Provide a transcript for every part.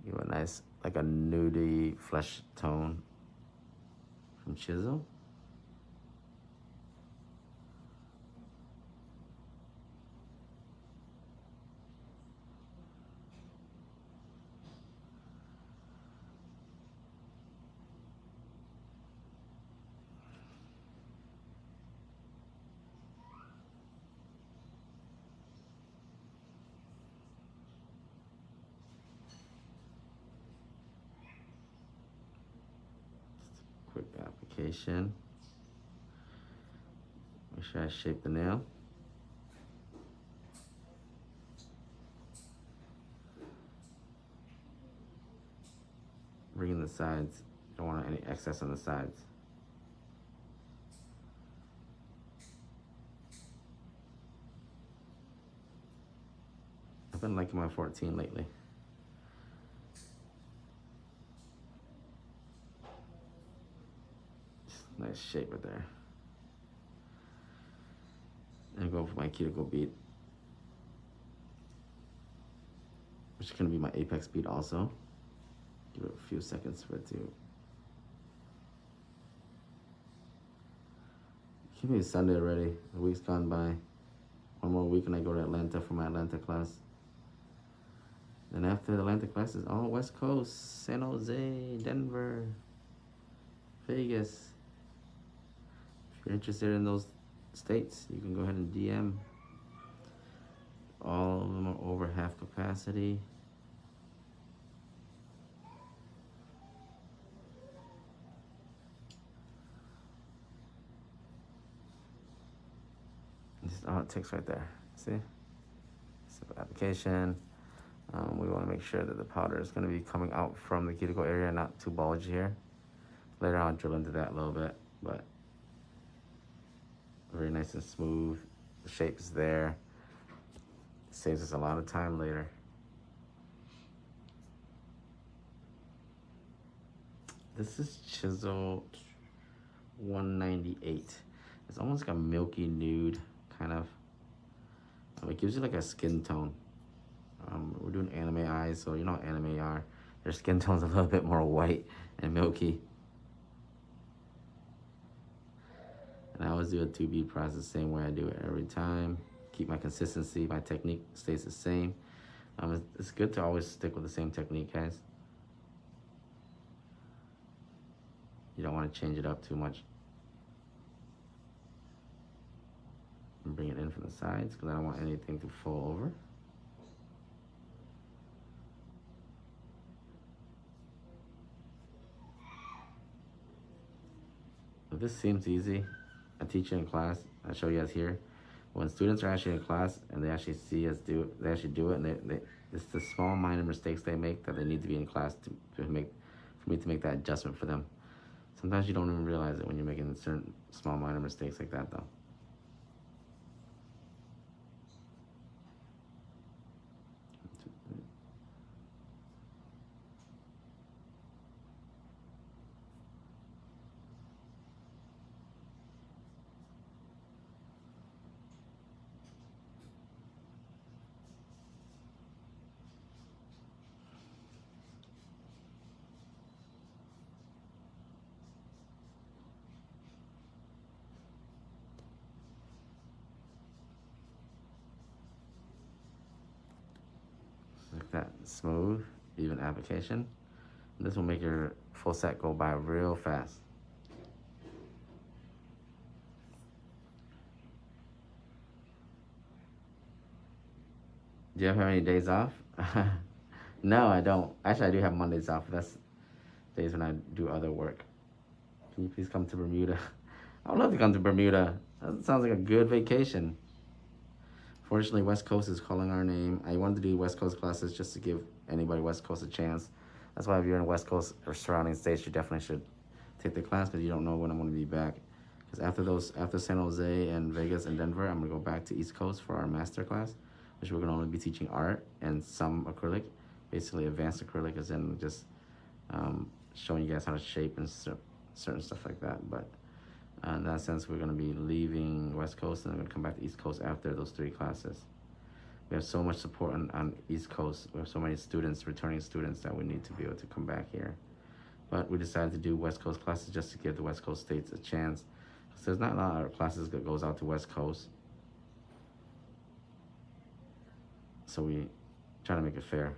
Give a nice, like a nudie flesh tone from chisel. Quick application. Make sure I shape the nail. Bring in the sides. Don't want any excess on the sides. I've been liking my 14 lately. Nice shape right there. And go for my cuticle bead, which is gonna be my apex bead also. Give it a few seconds for it to. Give me Sunday already. The week's gone by. One more week and I go to Atlanta for my Atlanta class. Then after the Atlanta class is all West Coast, San Jose, Denver, Vegas. If you're interested in those states, you can go ahead and DM. All of them are over half capacity. This is all it takes right there. See? Simple application. We want to make sure that the powder is going to be coming out from the cuticle area, not too bulgy here. Later on, I'll drill into that a little bit, but very nice and smooth. The shape is there. It saves us a lot of time later. This is chisel 198. It's almost like a milky nude kind of. It gives you like a skin tone. We're doing anime eyes, so you know how anime are. Their skin tone's a little bit more white and milky. And I always do a 2B process the same way I do it every time. Keep my consistency, my technique stays the same. It's good to always stick with the same technique, guys. You don't want to change it up too much. And bring it in from the sides because I don't want anything to fall over. If this seems easy, I teach it in class. I show you guys here. When students are actually in class and they actually see us do it, they actually do it, and it's the small minor mistakes they make that they need to be in class for me to make that adjustment for them. Sometimes you don't even realize it when you're making certain small minor mistakes like that though. Like that, smooth, even application. This will make your full set go by real fast. Do you ever have any days off? No, I don't. Actually, I do have Mondays off. That's days when I do other work. Can you please come to Bermuda? I would love to come to Bermuda. That sounds like a good vacation. Fortunately, West Coast is calling our name. I wanted to do West Coast classes just to give anybody West Coast a chance. That's why if you're in West Coast or surrounding states, you definitely should take the class because you don't know when I'm going to be back. Because after San Jose and Vegas and Denver, I'm going to go back to East Coast for our master class, which we're going to only be teaching art and some acrylic. Basically, advanced acrylic is in just showing you guys how to shape and certain stuff like that. But in that sense, we're going to be leaving West Coast and I'm going to come back to East Coast after those 3 classes. We have so much support on East Coast. We have so many students, returning students, that we need to be able to come back here. But we decided to do West Coast classes just to give the West Coast states a chance. Because there's not a lot of classes that goes out to West Coast. So we try to make it fair.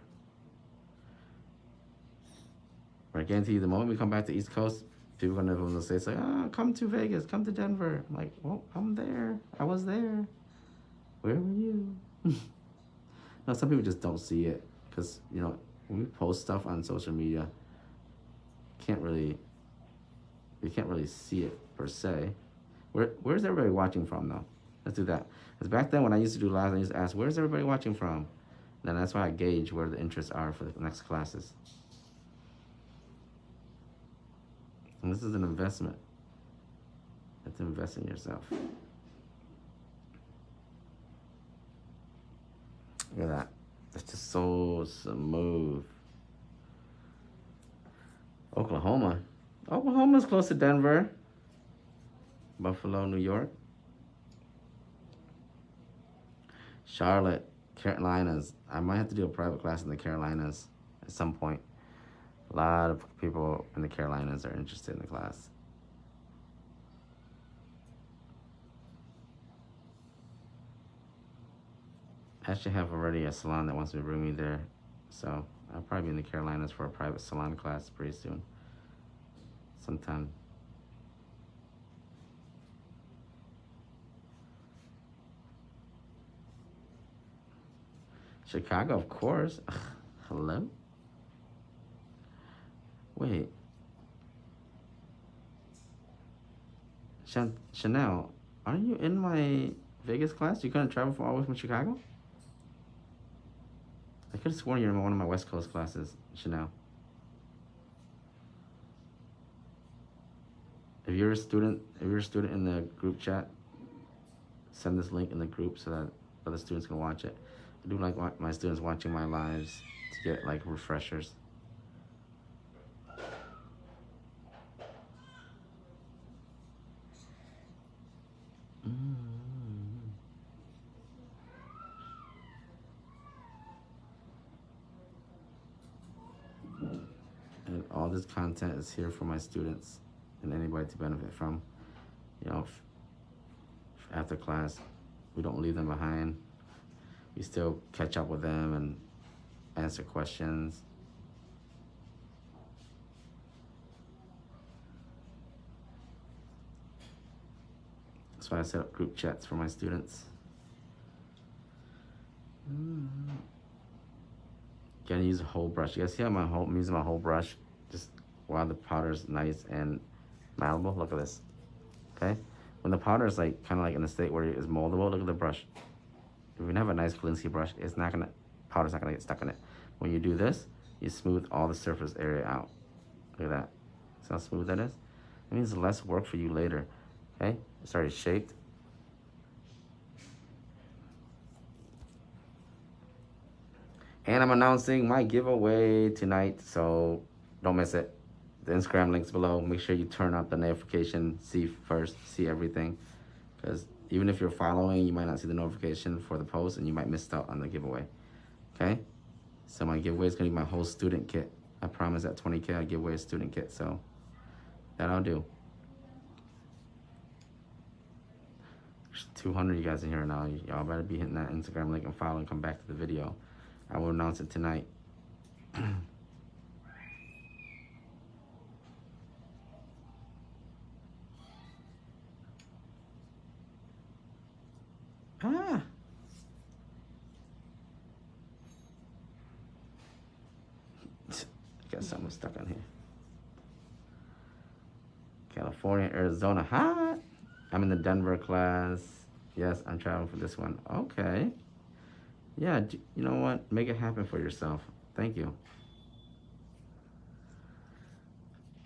But I guarantee you, the moment we come back to East Coast, people are going to say, it's like, come to Vegas, come to Denver. I'm like, well, I'm there. I was there. Where were you? No, some people just don't see it. Because, you know, when we post stuff on social media, you can't really see it per se. Where's everybody watching from, though? Let's do that. Because back then, when I used to do lives, I used to ask, where's everybody watching from? Then that's why I gauge where the interests are for the next classes. And this is an investment. You have to invest in yourself. Look at that. It's just so smooth. Oklahoma. Oklahoma's close to Denver. Buffalo, New York. Charlotte, Carolinas. I might have to do a private class in the Carolinas at some point. A lot of people in the Carolinas are interested in the class. I actually have already a salon that wants to bring me there. So I'll probably be in the Carolinas for a private salon class pretty soon. Sometime. Chicago, of course. Ugh, hello? Wait. Chanel, are you in my Vegas class? You couldn't travel all the way from Chicago? I could have sworn you're in one of my West Coast classes, Chanel. If you're a student in the group chat, send this link in the group so that other students can watch it. I do like my students watching my lives to get like refreshers. And all this content is here for my students and anybody to benefit from. You know, after class, we don't leave them behind. We still catch up with them and answer questions. That's why I set up group chats for my students. Gotta use a whole brush. You guys see how I'm using my whole brush? Just while the powder's nice and malleable. Look at this. Okay? When the powder is like kind of like in a state where it's moldable, look at the brush. If you have a nice Kolinsky brush, powder's not gonna get stuck in it. When you do this, you smooth all the surface area out. Look at that. See how smooth that is? It means less work for you later. Okay? It's already shaped. And I'm announcing my giveaway tonight, so don't miss it. The Instagram link's below. Make sure you turn up the notification, see everything. Because even if you're following, you might not see the notification for the post and you might miss out on the giveaway. Okay? So my giveaway is going to be my whole student kit. I promise at 20K I'll give away a student kit, so that I'll do. There's 200 you guys in here now. Y'all better be hitting that Instagram link and follow and come back to the video. I will announce it tonight. Got something stuck on here. California, Arizona, hot. I'm in the Denver class. Yes, I'm traveling for this one. Okay. Yeah, you know what? Make it happen for yourself. Thank you.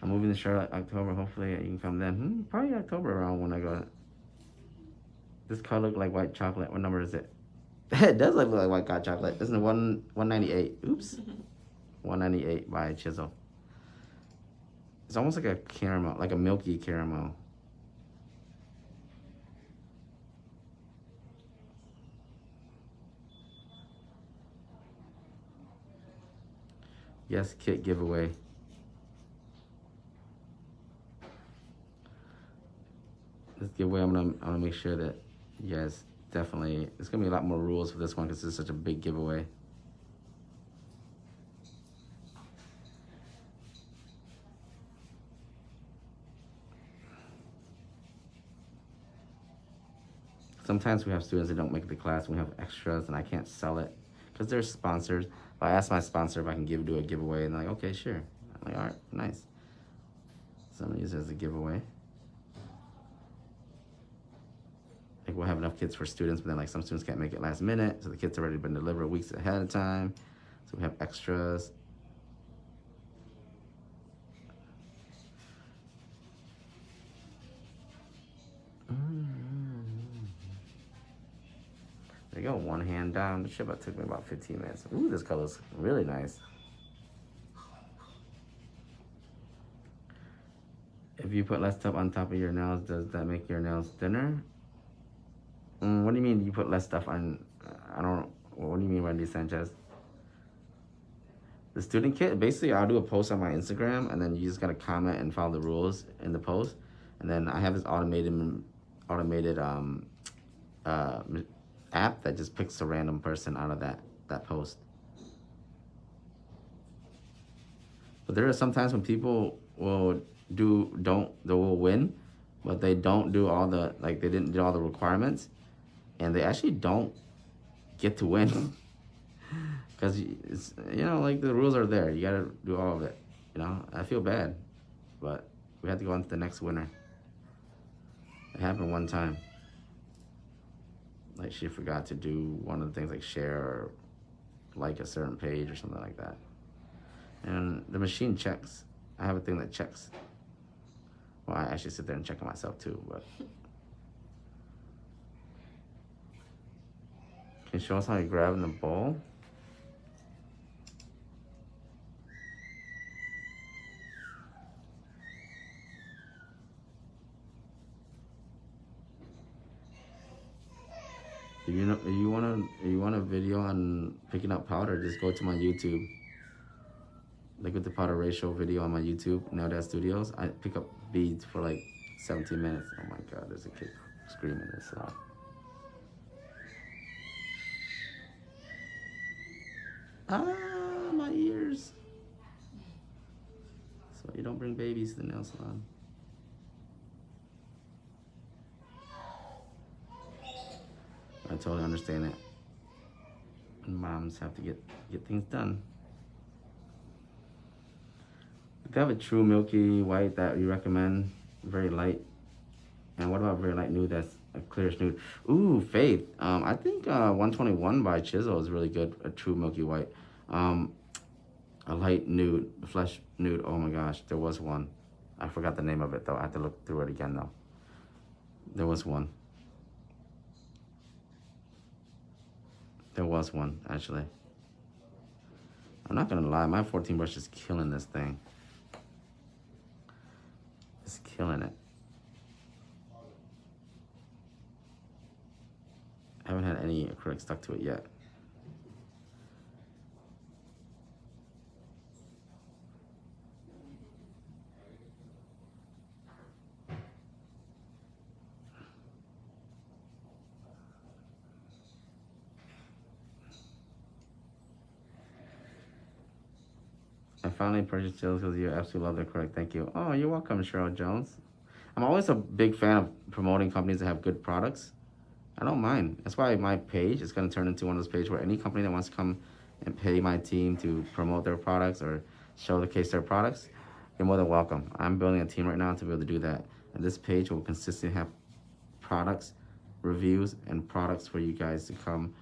I'm moving to Charlotte October. Hopefully you can come then. Probably October around when I go. This car look like white chocolate. What number is it? It does look like white hot chocolate. Isn't it 198? Oops. 198 by Chisel. It's almost like a caramel, like a milky caramel. Yes, kit giveaway. This giveaway, I'm gonna make sure that you guys definitely. There's gonna be a lot more rules for this one because it's such a big giveaway. Sometimes we have students that don't make the class. We have extras, and I can't sell it because they're sponsors. I ask my sponsor if I can do a giveaway, and they're like, okay, sure. I'm like, all right, nice. So I'm gonna use it as a giveaway. Like we'll have enough kits for students, but then like some students can't make it last minute, so the kits already been delivered weeks ahead of time. So we have extras. There you go, one hand down. The ship took me about 15 minutes. Ooh, this color's really nice. If you put less stuff on top of your nails, does that make your nails thinner? What do you mean you put less stuff on? I don't. What do you mean, Wendy Sanchez? The student kit, basically, I'll do a post on my Instagram, and then you just gotta comment and follow the rules in the post, and then I have this automated app that just picks a random person out of that post. But there are sometimes when people will they will win, but they don't do all the they didn't do all the requirements, and they actually don't get to win because it's like the rules are there. You gotta do all of it. I feel bad, but we have to go on to the next winner. It happened one time. Like she forgot to do one of the things like share or like a certain page or something like that. And the machine checks. I have a thing that checks. Well, I actually sit there and check it myself too, but. Can you show us how you grab in the bowl? If you want a video on picking up powder, just go to my YouTube. Look at the powder ratio video on my YouTube, Now Dad Studios. I pick up beads for like 17 minutes. Oh my God, there's a kid screaming this loud. Ah, my ears. So you don't bring babies to the nail salon. I totally understand it. And moms have to get things done. If you have a true milky white that you recommend, very light. And what about very light nude that's a clearish nude? Ooh, Faith. I think 121 by Chisel is really good. A true milky white. A light nude, flesh nude. Oh my gosh, there was one. I forgot the name of it though. I have to look through it again though. There was one. There was one, actually. I'm not gonna lie, my 14 brush is killing this thing. It's killing it. I haven't had any acrylic stuck to it yet. I finally purchased Jill's because you absolutely love the acrylic. Thank you. Oh, you're welcome, Cheryl Jones. I'm always a big fan of promoting companies that have good products. I don't mind. That's why my page is going to turn into one of those pages where any company that wants to come and pay my team to promote their products or showcase their products, you're more than welcome. I'm building a team right now to be able to do that. And this page will consistently have products, reviews, and products for you guys to come.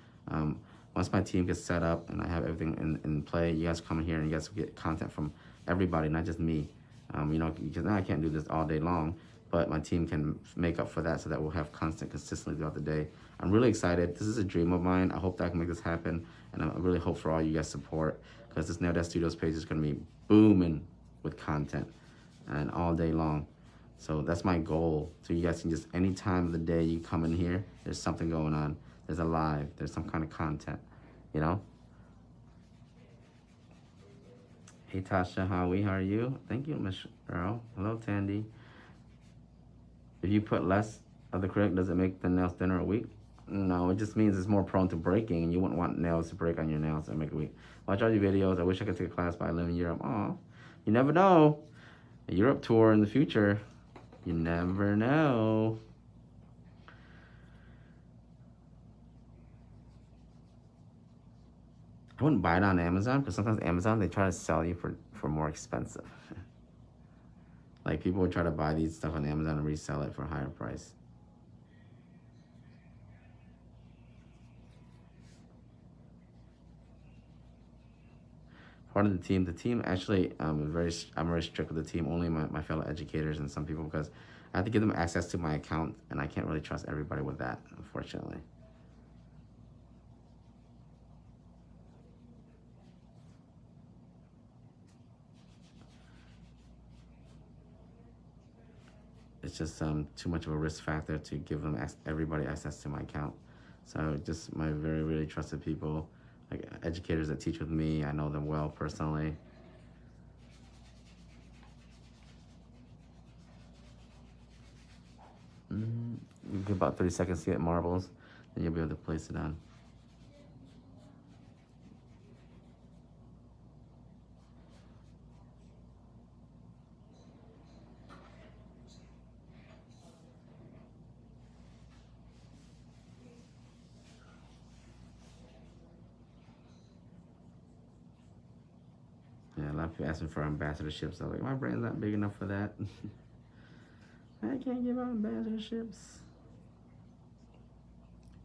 Once my team gets set up and I have everything in play, you guys come in here and you guys get content from everybody, not just me. Because now I can't do this all day long, but my team can make up for that so that we'll have constant consistently throughout the day. I'm really excited. This is a dream of mine. I hope that I can make this happen, and I really hope for all you guys' support because this Now Dad Studios page is going to be booming with content and all day long. So that's my goal. So you guys can just, any time of the day you come in here, there's something going on. There's a live, there's some kind of content, Hey Tasha, how are you? Thank you, Miss Earl. Hello, Tandy. If you put less of the acrylic, does it make the nails thinner or weak? No, it just means it's more prone to breaking, and you wouldn't want nails to break on your nails and make it weak. Watch all your videos. I wish I could take a class, but I live in Europe. Aw, you never know. A Europe tour in the future. You never know. I wouldn't buy it on Amazon because sometimes Amazon they try to sell you for more expensive. Like people would try to buy these stuff on Amazon and resell it for a higher price. Part of the team. The team actually, I'm very strict with the team. Only my fellow educators and some people because I have to give them access to my account, and I can't really trust everybody with that, unfortunately. It's just too much of a risk factor to give them everybody access to my account. So just my very really trusted people, like educators that teach with me. I know them well personally. You give about 30 seconds to get marbles, and you'll be able to place it on. Yeah, a lot of people asking for ambassadorships. I'm like, my brand's not big enough for that. I can't give out ambassadorships.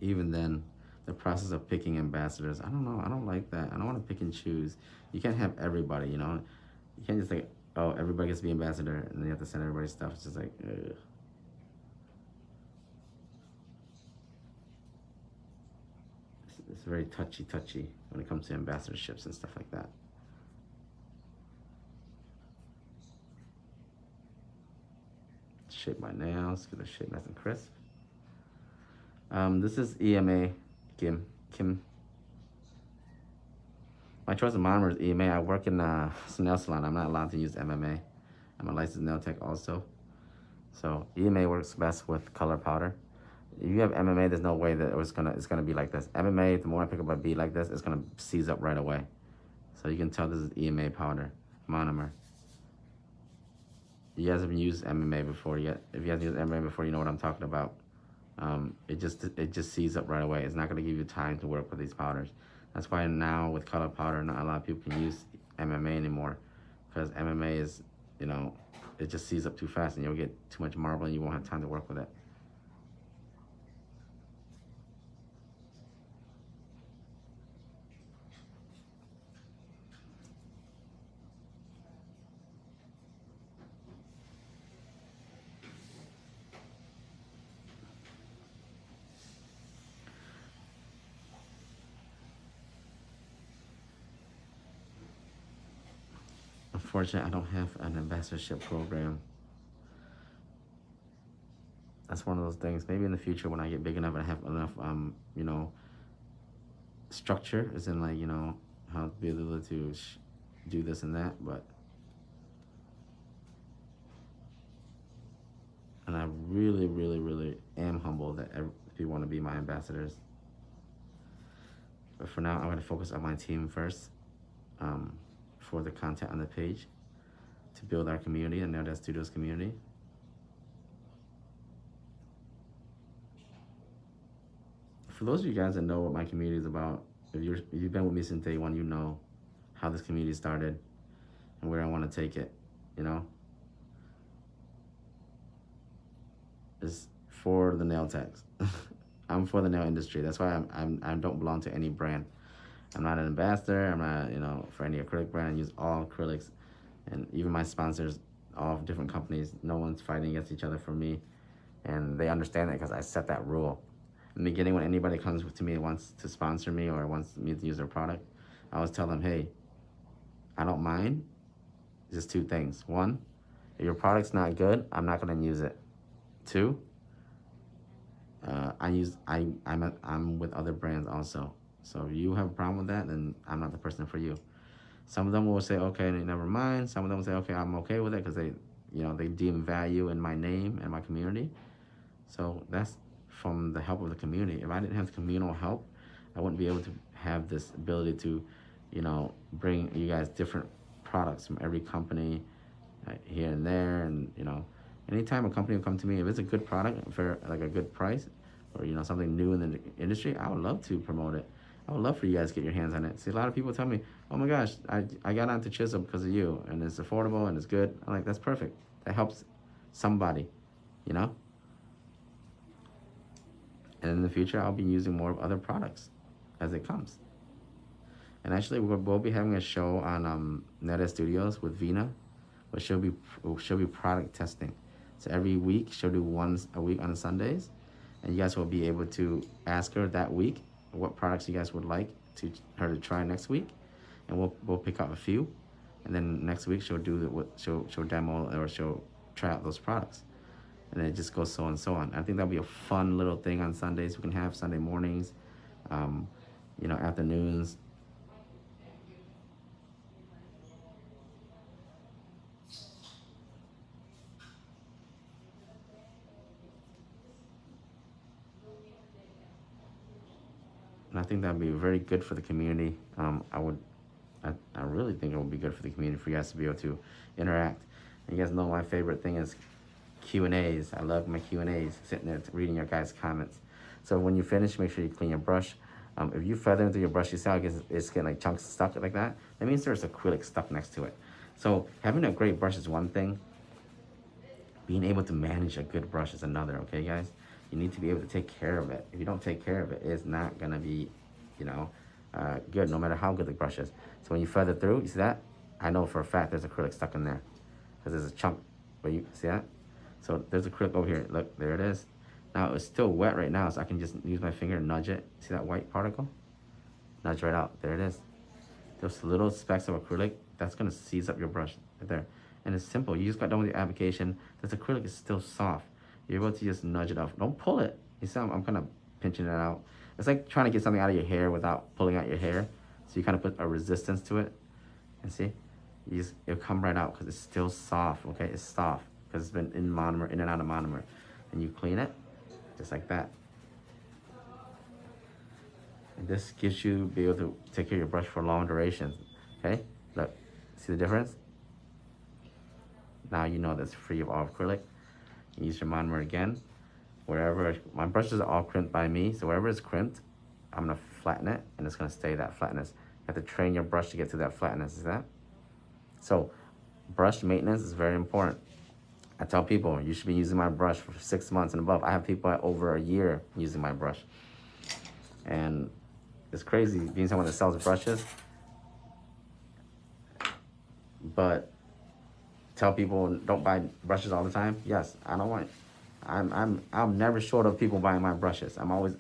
Even then, the process of picking ambassadors, I don't know. I don't like that. I don't want to pick and choose. You can't have everybody, you know? You can't just like, oh, everybody gets to be ambassador, and then you have to send everybody stuff. It's just like, ugh. It's very touchy when it comes to ambassadorships and stuff like that. Shape my nails, get the shape nice and crisp. This is EMA, Kim. My choice of monomer is EMA. I work in a nail salon. I'm not allowed to use MMA. I'm a licensed nail tech also. So EMA works best with color powder. If you have MMA, there's no way that it's gonna be like this. MMA, the more I pick up a bead like this, it's gonna seize up right away. So you can tell this is EMA powder, monomer. You guys haven't used MMA before yet. If you haven't used MMA before, you know what I'm talking about. It just seizes up right away. It's not going to give you time to work with these powders. That's why now with color powder, not a lot of people can use MMA anymore, because MMA is, you know, it just seizes up too fast, and you'll get too much marble, and you won't have time to work with it. Unfortunately, I don't have an ambassadorship program. That's one of those things. Maybe in the future, when I get big enough and I have enough, you know, structure, as in like, you know, how to be able to do this and that. But and I really, really, really am humbled that if you want to be my ambassadors. But for now, I'm going to focus on my team first, for the content on the page, to build our community, and Nail Dad Studios community. For those of you guys that know what my community is about, if you've been with me since day one, you know how this community started and where I want to take it. You know, it's for the nail techs. I'm for the nail industry. That's why I don't belong to any brand. I'm not an ambassador. I'm not, you know, for any acrylic brand. I use all acrylics, and even my sponsors, all different companies. No one's fighting against each other for me, and they understand that because I set that rule. In the beginning, when anybody comes to me and wants to sponsor me or wants me to use their product, I always tell them, hey, I don't mind. Just two things. One, if your product's not good, I'm not going to use it. Two, I'm with other brands also. So if you have a problem with that, then I'm not the person for you. Some of them will say, okay, never mind. Some of them will say, okay, I'm okay with it because they, they deem value in my name and my community. So that's from the help of the community. If I didn't have communal help, I wouldn't be able to have this ability to, bring you guys different products from every company here and there. And, anytime a company will come to me, if it's a good product for like a good price or, something new in the industry, I would love to promote it. I would love for you guys to get your hands on it. See, a lot of people tell me, oh my gosh, I got onto Chisel because of you, and it's affordable and it's good. I'm like, that's perfect. That helps somebody, you know? And in the future, I'll be using more of other products as it comes. And actually, we'll be having a show on Neta Studios with Vina, where she'll be product testing. So every week, she'll do once a week on Sundays, and you guys will be able to ask her that week what products you guys would like her to try next week, and we'll pick up a few, and then next week she'll do she'll demo or she'll try out those products, and then it just goes so on and so on. I think that'll be a fun little thing on Sundays. We can have Sunday mornings, afternoons. And I think that'd be very good for the community. I really think it would be good for the community for you guys to be able to interact. And you guys know my favorite thing is Q&As. I love my Q&As, sitting there reading your guys' comments. So when you finish, make sure you clean your brush. If you feather into your brush, you see how it's getting like chunks stuck like that? That means there's acrylic stuck next to it. So having a great brush is one thing. Being able to manage a good brush is another, okay, guys? You need to be able to take care of it. If you don't take care of it, it's not gonna be, good, no matter how good the brush is. So when you feather through, you see that? I know for a fact there's acrylic stuck in there, because there's a chunk. Where you see that? So there's acrylic over here. Look, there it is. Now it's still wet right now, so I can just use my finger and nudge it. See that white particle? Nudge right out. There it is. Those little specks of acrylic, that's gonna seize up your brush right there. And it's simple. You just got done with your application. This acrylic is still soft. You're able to just nudge it off. Don't pull it. You see, I'm kind of pinching it out. It's like trying to get something out of your hair without pulling out your hair. So you kind of put a resistance to it. And see, it'll come right out because it's still soft, okay? It's soft because it's been in monomer, in and out of monomer. And you clean it just like that. And this gives you be able to take care of your brush for long durations, okay? Look, see the difference? Now you know that's free of all acrylic. You use your monomer again. Wherever, my brushes are all crimped by me, so wherever it's crimped, I'm gonna flatten it, and it's gonna stay that flatness. You have to train your brush to get to that flatness, is that? So, brush maintenance is very important. I tell people, you should be using my brush for 6 months and above. I have people at over a year using my brush. And it's crazy being someone that sells brushes, but tell people don't buy brushes all the time. Yes, I don't want. I'm never short of people buying my brushes. I'm always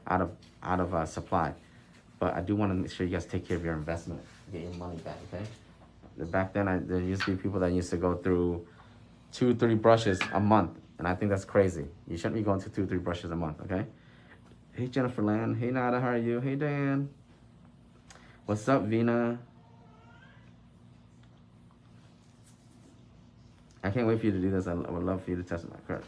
out of supply, but I do want to make sure you guys take care of your investment, get your money back. Okay. Back then, there used to be people that used to go through 2-3 brushes a month, and I think that's crazy. You shouldn't be going through 2-3 brushes a month. Okay. Hey Jennifer Land. Hey Nada, how are you? Hey Dan. What's up, Vina? I can't wait for you to do this. I would love for you to test my card.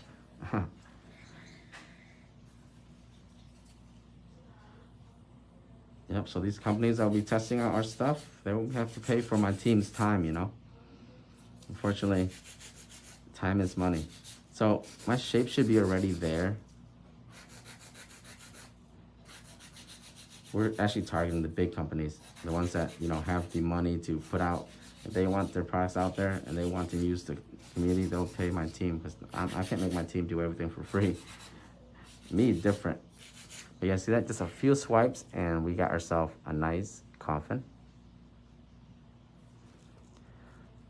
Yep, so these companies that will be testing out our stuff, they will have to pay for my team's time, Unfortunately, time is money. So my shape should be already there. We're actually targeting the big companies, the ones that, have the money to put out. If they want their products out there and they want to use the community, they'll pay my team, because I can't make my team do everything for free. Me, different. But yeah, see that? Just a few swipes and we got ourselves a nice coffin.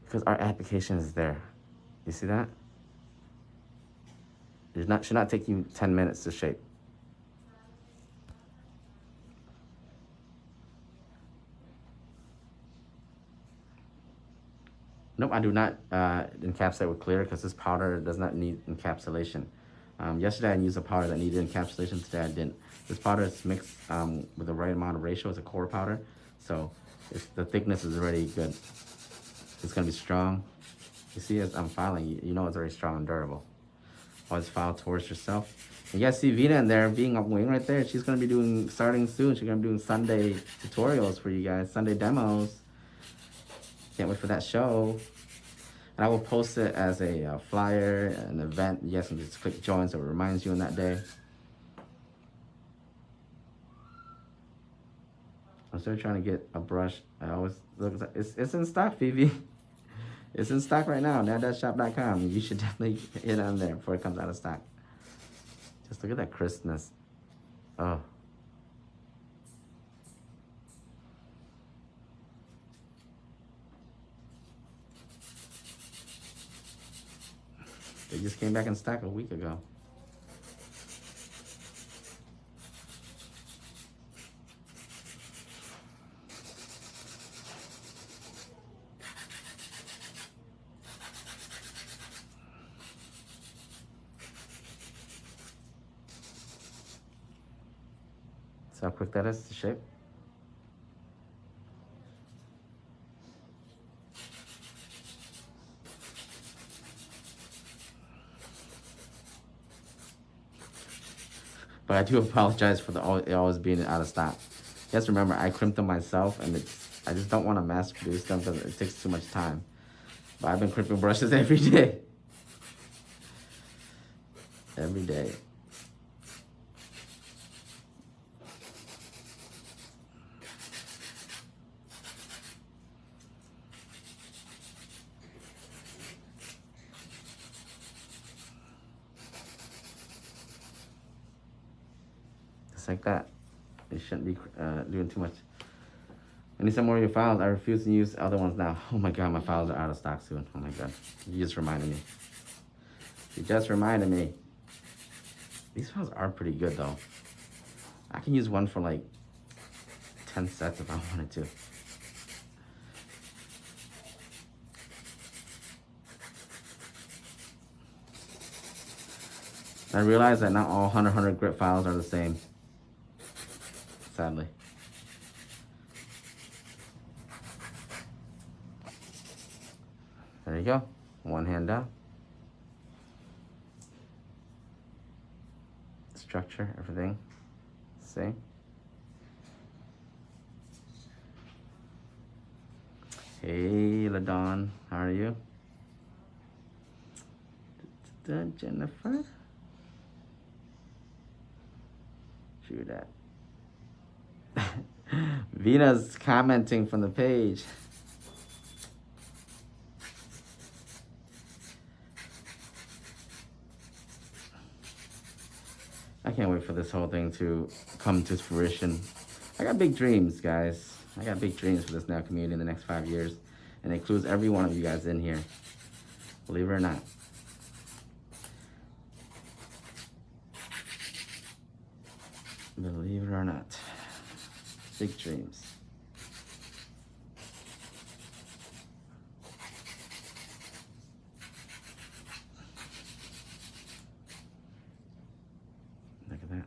Because our application is there. You see that? It should not take you 10 minutes to shape. Nope, I do not encapsulate with clear because this powder does not need encapsulation. Yesterday I used a powder that needed encapsulation, today I didn't. This powder is mixed with the right amount of ratio. It's a core powder, so The thickness is already good. It's gonna be strong. You see, as I'm filing, you know it's very strong and durable. Always file towards yourself. And you guys see Vina in there being up wing right there. She's gonna be starting soon. She's gonna be doing Sunday tutorials for you guys, Sunday demos. Can't wait for that show. And I will post it as a flyer, an event. You guys can just click join so it reminds you on that day. I'm still trying to get a brush. I always look. It's in stock, Phoebe. It's in stock right now. Now.shop.com. You should definitely hit on there before it comes out of stock. Just look at that crispness. Oh. They just came back in stock a week ago. See how quick that is to shape? But I do apologize for it always being out of stock. Just remember, I crimped them myself, and I just don't want to mass produce them because it takes too much time. But I've been crimping brushes every day. Every day. Just like that. You shouldn't be doing too much. I need some more of your files. I refuse to use other ones now. Oh my god, my files are out of stock soon. Oh my god. You just reminded me. You just reminded me. These files are pretty good though. I can use one for like 10 sets if I wanted to. I realize that not all 100 grit files are the same. Sadly. There you go. One hand down. Structure, everything. Same. Hey, LaDawn. How are you? Jennifer? Shoot that. Vina's commenting from the page. I can't wait for this whole thing to come to fruition. I got big dreams, guys. I got big dreams for this nail community in the next 5 years. And it includes every one of you guys in here. Believe it or not. Believe it or not. Big dreams. Look at that.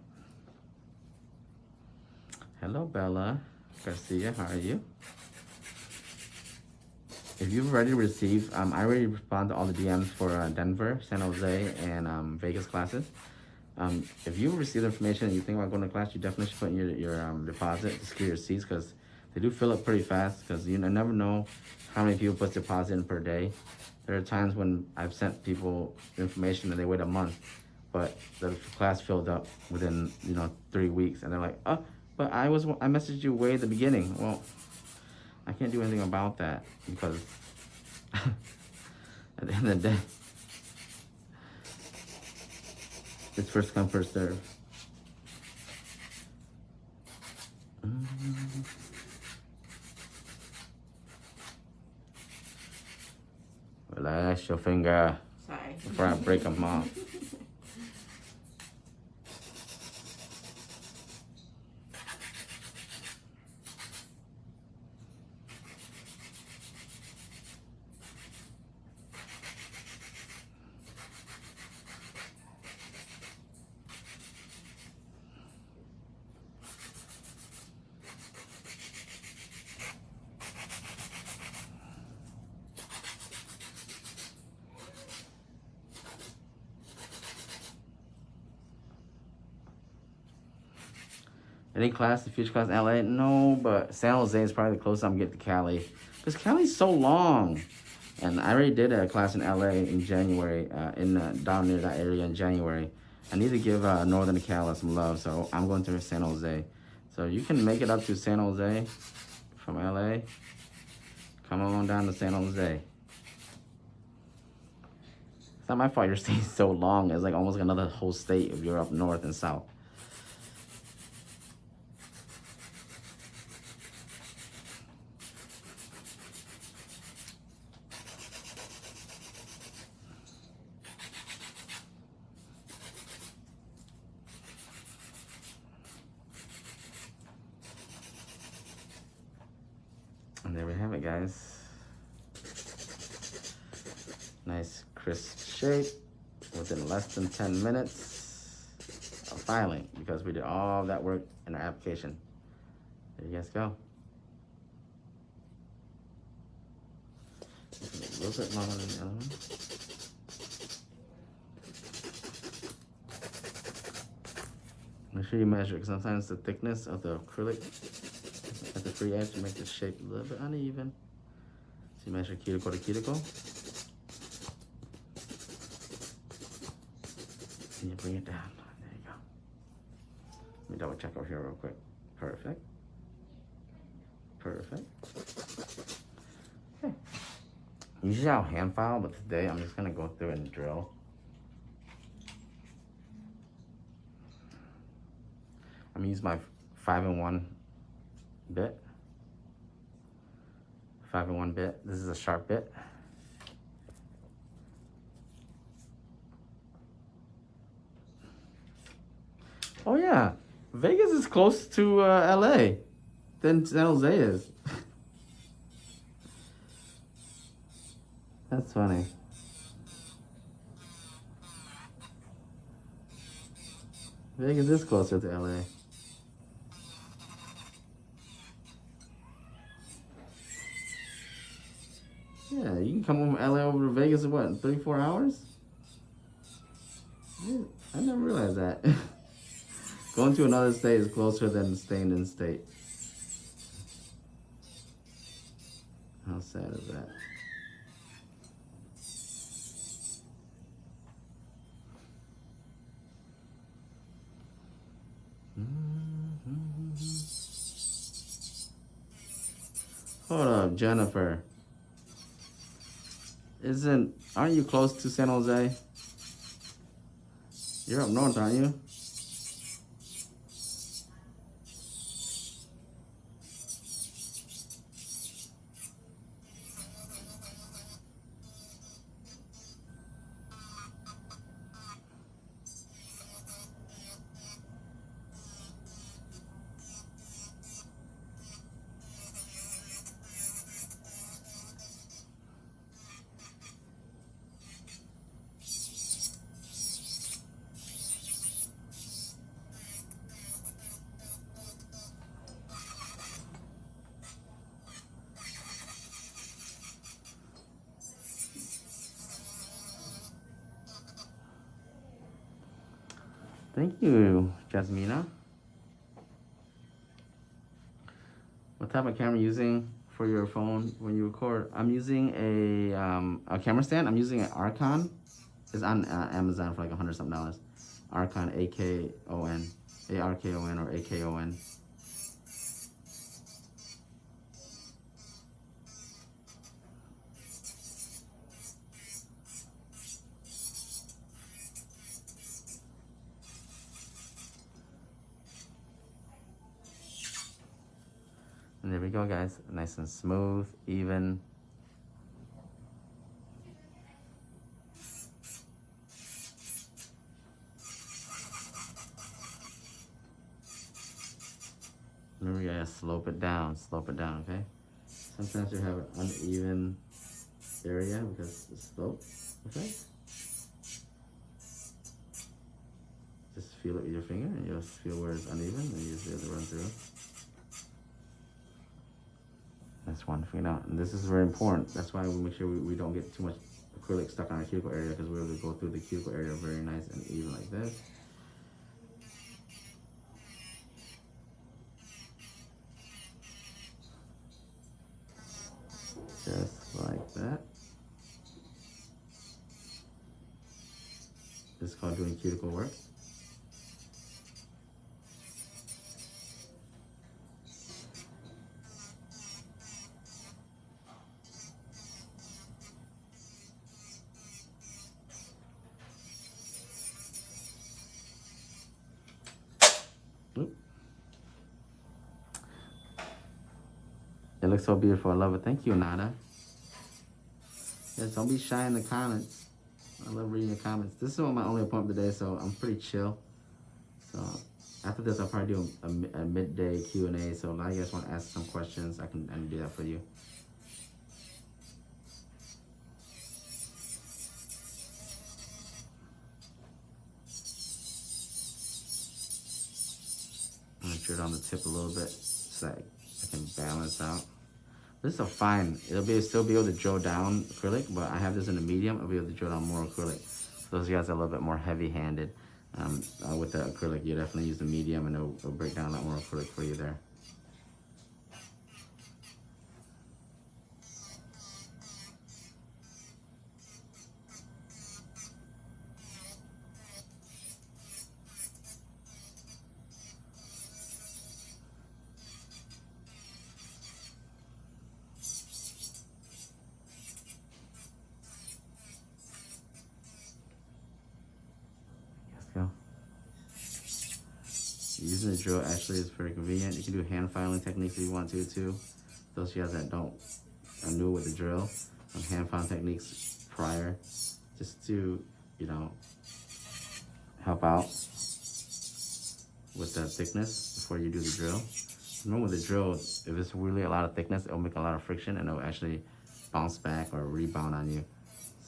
Hello, Bella Garcia. How are you? If you've already received, I already respond to all the DMs for Denver, San Jose, and Vegas classes. If you receive information and you think about going to class, you definitely should put in your deposit to secure your seats because they do fill up pretty fast because you never know how many people put deposit in per day. There are times when I've sent people information and they wait a month, but the class filled up within 3 weeks, and they're like, oh, but I messaged you way at the beginning. Well, I can't do anything about that because at the end of the day, it's first come, first serve. Relax your finger. Sorry. Before I break them off. Any class, the future class in LA? No, but San Jose is probably the closest I'm getting to Cali. Because Cali's so long. And I already did a class in LA in January, down near that area in January. I need to give Northern Cali some love, so I'm going to San Jose. So you can make it up to San Jose from LA. Come on down to San Jose. It's not my fault you're staying so long. It's like almost another whole state if you're up north and south. And there we have it, guys. Nice crisp shape within less than 10 minutes of filing, because we did all that work in our application. There you guys go. A little bit longer than the other one. Make sure you measure, because sometimes the thickness of the acrylic at the free edge makes the shape a little bit uneven. So you measure cuticle to cuticle. And you bring it down. There you go. Let me double check over here real quick. Perfect. Perfect. Okay. Usually I'll hand file, but today I'm just gonna go through and drill. I'm gonna use my 5-in-1 bit. 5-in-1 bit. This is a sharp bit. Oh yeah, Vegas is close to LA than San Jose is. That's funny. Vegas is closer to LA. Yeah, you can come from LA over to Vegas in what, 3-4 hours? I never realized that. Going to another state is closer than staying in state. How sad is that? Hold up, Jennifer. Aren't you close to San Jose? You're up north, aren't you? Thank you, Jasmina. What type of camera are you using for your phone when you record? I'm using a camera stand. I'm using an Archon. It's on Amazon for like $100-something. Archon, A-K-O-N. A-R-K-O-N or A-K-O-N. And there we go, guys. Nice and smooth, even. Remember, you gotta slope it down, okay? Sometimes you have an uneven area because the slope, okay? Just feel it with your finger and you'll feel where it's uneven and you just be able to run through. That's one thing out. And this is very important. That's why we make sure we don't get too much acrylic stuck on our cuticle area, because we're able to go through the cuticle area very nice and even like this. Just like that. This is called doing cuticle work. Oop. It looks so beautiful. I love it. Thank you, Nada. Yes, don't be shy in the comments. I love reading your comments. This is my only appointment today, so I'm pretty chill. So after this, I'll probably do a midday Q&A. So now you guys want to ask some questions, I can do that for you. I'm gonna drill on the tip a little bit so that I can balance out. This is a fine. It'll still be able to drill down acrylic, but I have this in a medium. I'll be able to drill down more acrylic. So those of you guys are a little bit more heavy-handed with the acrylic, you definitely use the medium, and it'll break down a lot more acrylic for you there. Using the drill actually is very convenient. You can do hand filing techniques if you want to too. Those of you guys that are new with the drill, hand filing techniques prior, just to, help out with the thickness before you do the drill. Remember with the drill, if it's really a lot of thickness, it'll make a lot of friction and it'll actually bounce back or rebound on you.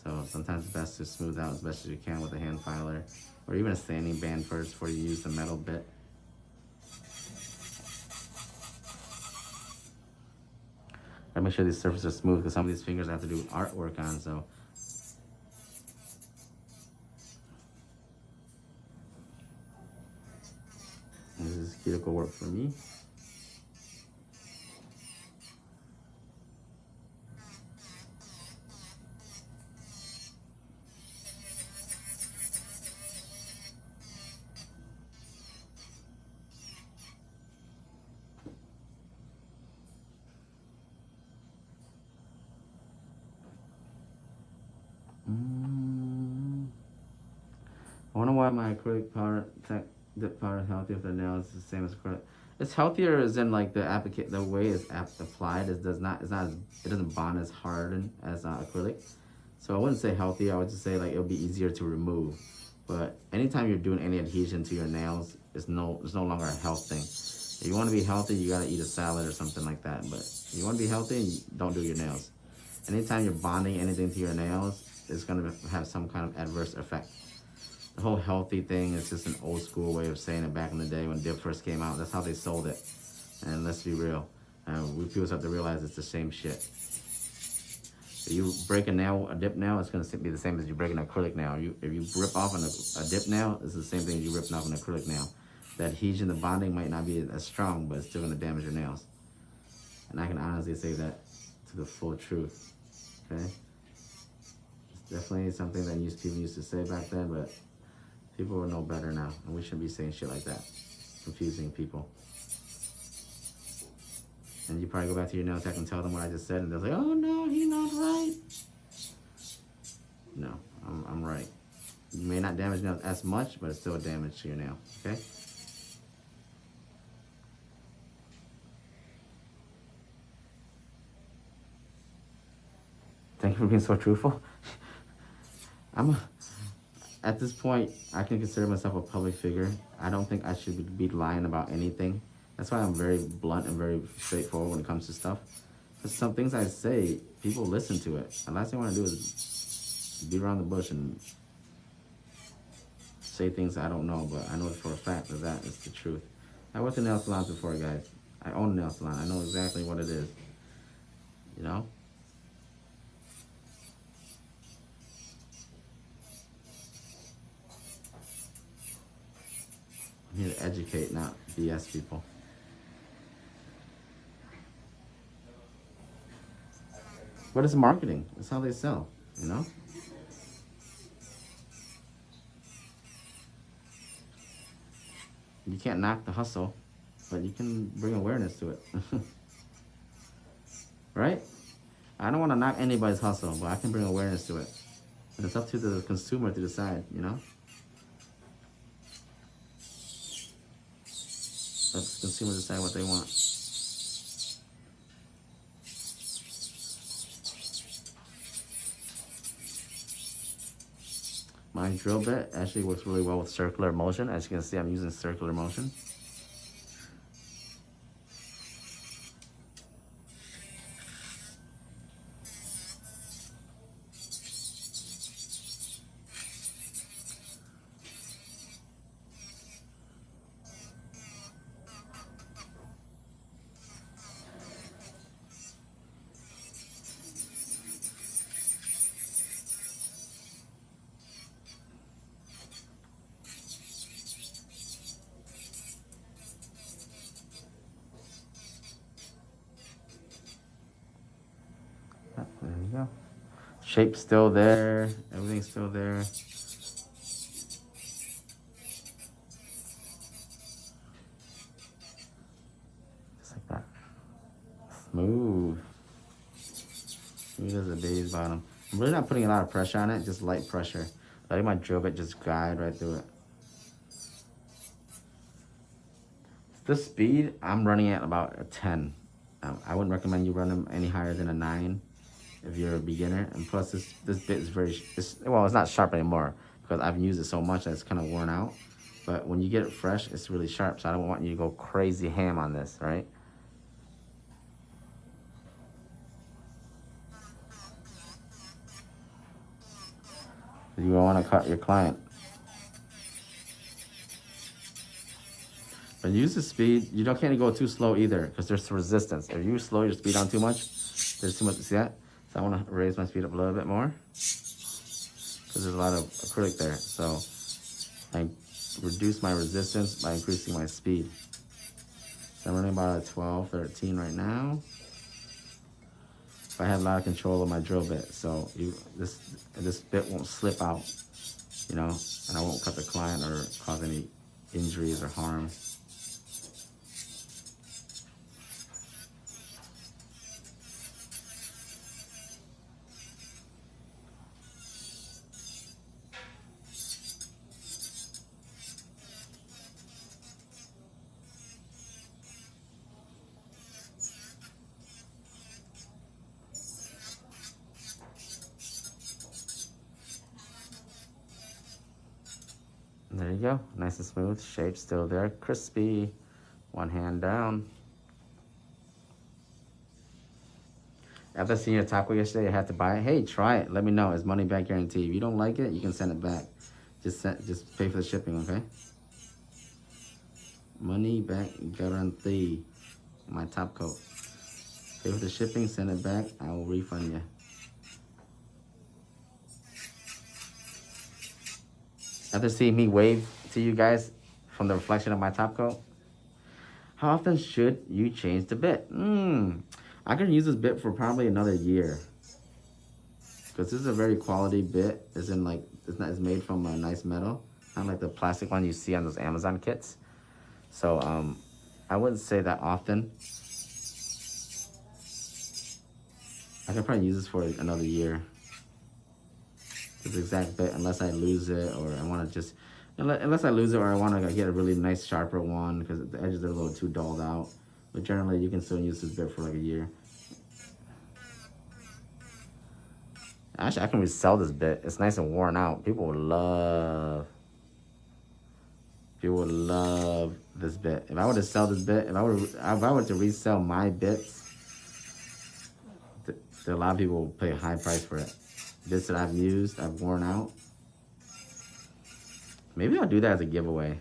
So sometimes it's best to smooth out as best as you can with a hand filer or even a sanding band first before you use the metal bit. I make sure these surfaces are smooth because some of these fingers I have to do artwork on, so. This is cuticle work for me. I wonder why my acrylic powder dip powder is healthier if the nail is the same as acrylic. It's healthier as in like the way it's applied. It doesn't bond as hard as acrylic. So I wouldn't say healthier. I would just say like it'll be easier to remove. But anytime you're doing any adhesion to your nails, it's no longer a health thing. If you want to be healthy, you gotta eat a salad or something like that. But if you want to be healthy, don't do your nails. Anytime you're bonding anything to your nails, it's gonna have some kind of adverse effect. The whole healthy thing is just an old school way of saying it back in the day when dip first came out. That's how they sold it. And let's be real. We people have to realize it's the same shit. If you break a dip nail, it's going to be the same as you break an acrylic nail. If you rip off a dip nail, it's the same thing as you ripping off an acrylic nail. The adhesion, the bonding might not be as strong, but it's still going to damage your nails. And I can honestly say that to the full truth. Okay? It's definitely something that people used to say back then, but people will know better now, and we shouldn't be saying shit like that. Confusing people. And you probably go back to your nail tech and tell them what I just said, and they'll say, oh no, he's not right. No, I'm right. You may not damage nails as much, but it's still a damage to your nail, okay? Thank you for being so truthful. At this point, I can consider myself a public figure. I don't think I should be lying about anything. That's why I'm very blunt and very straightforward when it comes to stuff. Because some things I say, people listen to it. The last thing I want to do is beat around the bush and say things I don't know, but I know for a fact that is the truth. I worked in nail salons before, guys. I own a nail salon. I know exactly what it is. You know? I'm here to educate, not BS people. But it's marketing. It's how they sell, you know? You can't knock the hustle, but you can bring awareness to it. Right? I don't want to knock anybody's hustle, but I can bring awareness to it. And it's up to the consumer to decide, you know? Let the consumer decide what they want. My drill bit actually works really well with circular motion. As you can see, I'm using circular motion. There you go. Shape's still there. Everything's still there. Just like that. Smooth. Smooth as a baby's bottom. I'm really not putting a lot of pressure on it, just light pressure. Letting my drill bit just guide right through it. The speed, I'm running at about a 10. I wouldn't recommend you run them any higher than a 9 if you're a beginner. And plus, this bit is well, it's not sharp anymore because I've used it so much that it's kind of worn out. But when you get it fresh, it's really sharp. So I don't want you to go crazy ham on this, right? You don't want to cut your client. But use the speed. You can't go too slow either because there's resistance. If you slow your speed down too much, there's too much. See that? So I want to raise my speed up a little bit more because there's a lot of acrylic there. So I reduce my resistance by increasing my speed. So I'm running about a 12, 13 right now. I have a lot of control of my drill bit, so this bit won't slip out, you know, and I won't cut the client or cause any injuries or harm. There you go, nice and smooth, shape still there, crispy, one hand down. After seeing your taco yesterday, I had to buy it. Hey, try it, let me know, it's money back guarantee. If you don't like it, you can send it back. Just pay for the shipping, okay? Money back guarantee, my top coat. Pay for the shipping, send it back, I will refund you. After seeing me wave to you guys from the reflection of my top coat, how often should you change the bit? I can use this bit for probably another year. Because this is a very quality bit. It's made from a nice metal. Not like the plastic one you see on those Amazon kits. So I wouldn't say that often. I could probably use this for another year. This exact bit, unless I lose it or I want to just, unless I lose it or I want to get a really nice sharper one because the edges are a little too dulled out. But generally, you can still use this bit for like a year. Actually, I can resell this bit. It's nice and worn out. People would love this bit. If I were to sell this bit, if I were to resell my bits, a lot of people will pay a high price for it. Bits that I've used, I've worn out. Maybe I'll do that as a giveaway.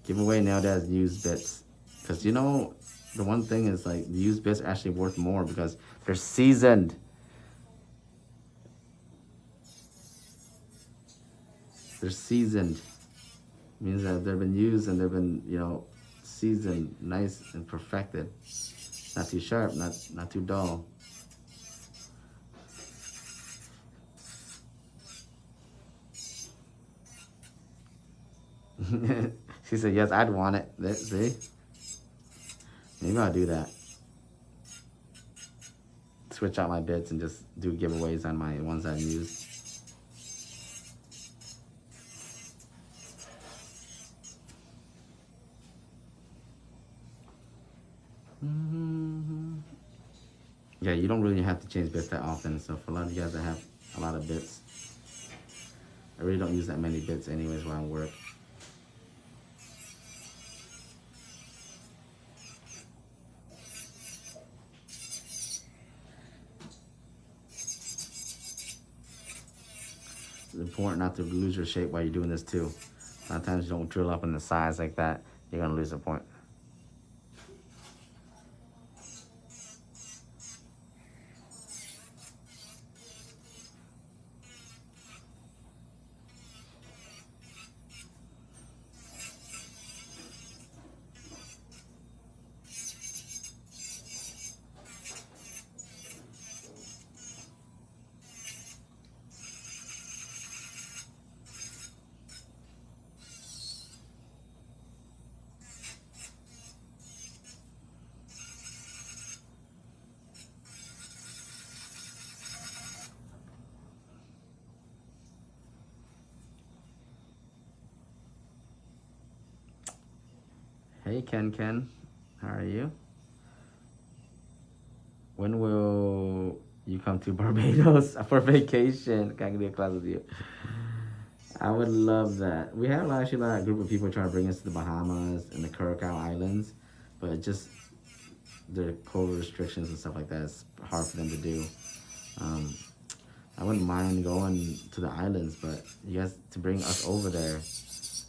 Giveaway nowadays used bits. Because you know, the one thing is like the used bits are actually worth more because they're seasoned. They're seasoned. It means that they've been used and they've been, you know, seasoned, nice and perfected. Not too sharp, not too dull. She said, yes, I'd want it. See? Maybe I'll do that. Switch out my bits and just do giveaways on my ones I've used. Yeah, you don't really have to change bits that often. So for a lot of you guys that have a lot of bits, I really don't use that many bits anyways while I work. It's important not to lose your shape while you're doing this too. A lot of times you don't drill up in the sides like that, you're gonna lose the point. Hey Ken, how are you? When will you come to Barbados for vacation? Can I do a class with you? I would love that. We have actually a group of people trying to bring us to the Bahamas and the Curacao Islands, but just the COVID restrictions and stuff like that is hard for them to do. I wouldn't mind going to the islands, but you guys to bring us over there,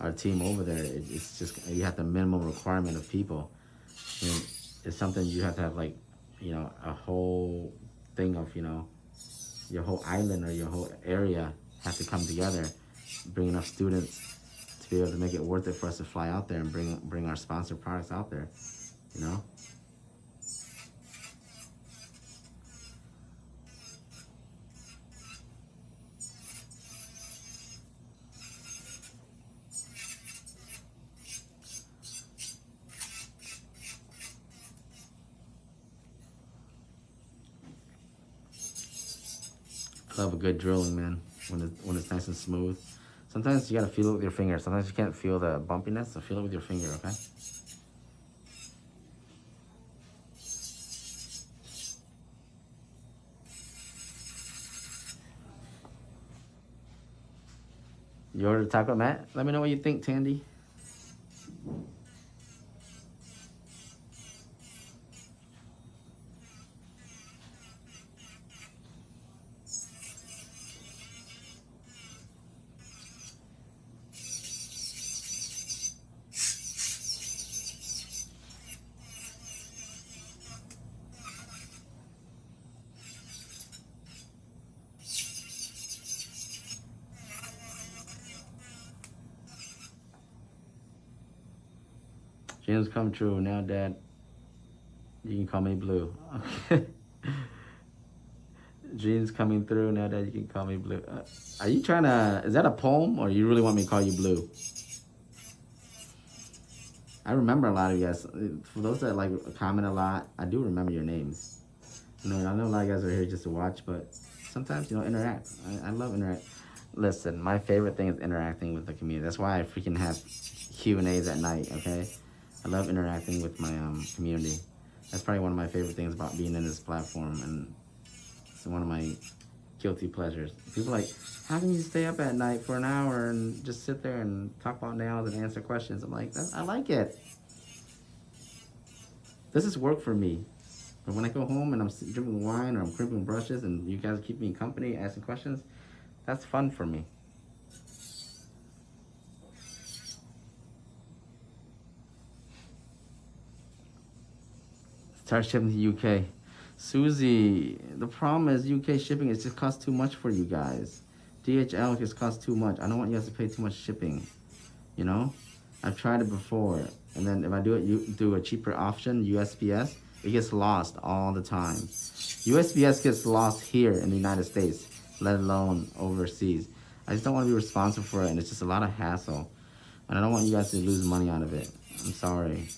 our team over there, it's just you have the minimum requirement of people. I mean, it's something you have to have like, a whole thing of your whole island or your whole area have to come together, bring enough students to be able to make it worth it for us to fly out there and bring our sponsored products out there, you know. I love a good drilling, man, when it's nice and smooth. Sometimes you gotta feel it with your finger. Sometimes you can't feel the bumpiness, so feel it with your finger, okay? You ordered taco mat? Let me know what you think, Tandy. Dreams come true. Now, Dad, you can call me Blue. Okay. Dreams coming through. Now, Dad, you can call me Blue. Are you trying to... Is that a poem, or you really want me to call you Blue? I remember a lot of you guys. For those that like comment a lot, I do remember your names. I know a lot of you guys are here just to watch, but sometimes, interact. I love interact. Listen, my favorite thing is interacting with the community. That's why I freaking have Q&As at night, okay? I love interacting with my community. That's probably one of my favorite things about being in this platform, and it's one of my guilty pleasures. People are like, how can you stay up at night for an hour and just sit there and talk about nails and answer questions? I'm like, I like it. This is work for me. But when I go home and I'm drinking wine or I'm crimping brushes and you guys keep me company asking questions, that's fun for me. Start shipping to UK. Susie, the problem is UK shipping, it just costs too much for you guys. DHL just costs too much. I don't want you guys to pay too much shipping. I've tried it before. And then if I do a cheaper option, USPS, it gets lost all the time. USPS gets lost here in the United States, let alone overseas. I just don't want to be responsible for it, and it's just a lot of hassle. And I don't want you guys to lose money out of it. I'm sorry.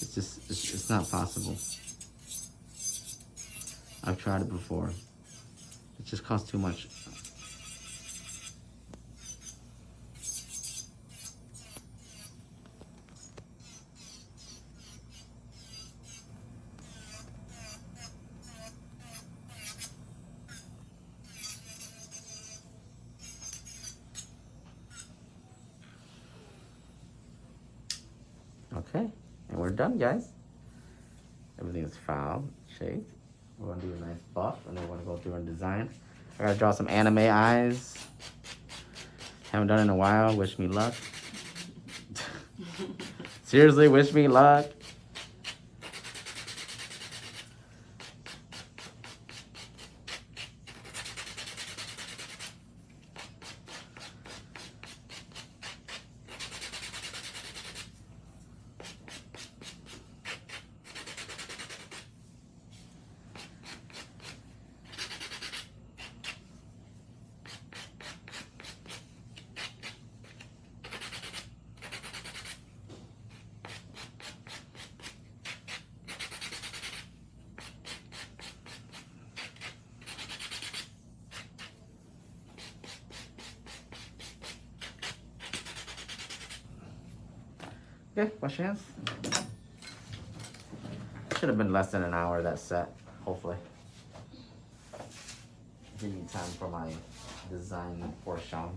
It's not possible. I've tried it before. It just costs too much. Okay, and we're done, guys. Everything is filed, shaped. We're gonna do a nice buff, and then we're gonna go through and design. I gotta draw some anime eyes. Haven't done it in a while. Wish me luck. Seriously, wish me luck. Okay, wash your hands. Should have been less than an hour, that set, hopefully. Give me time for my design portion.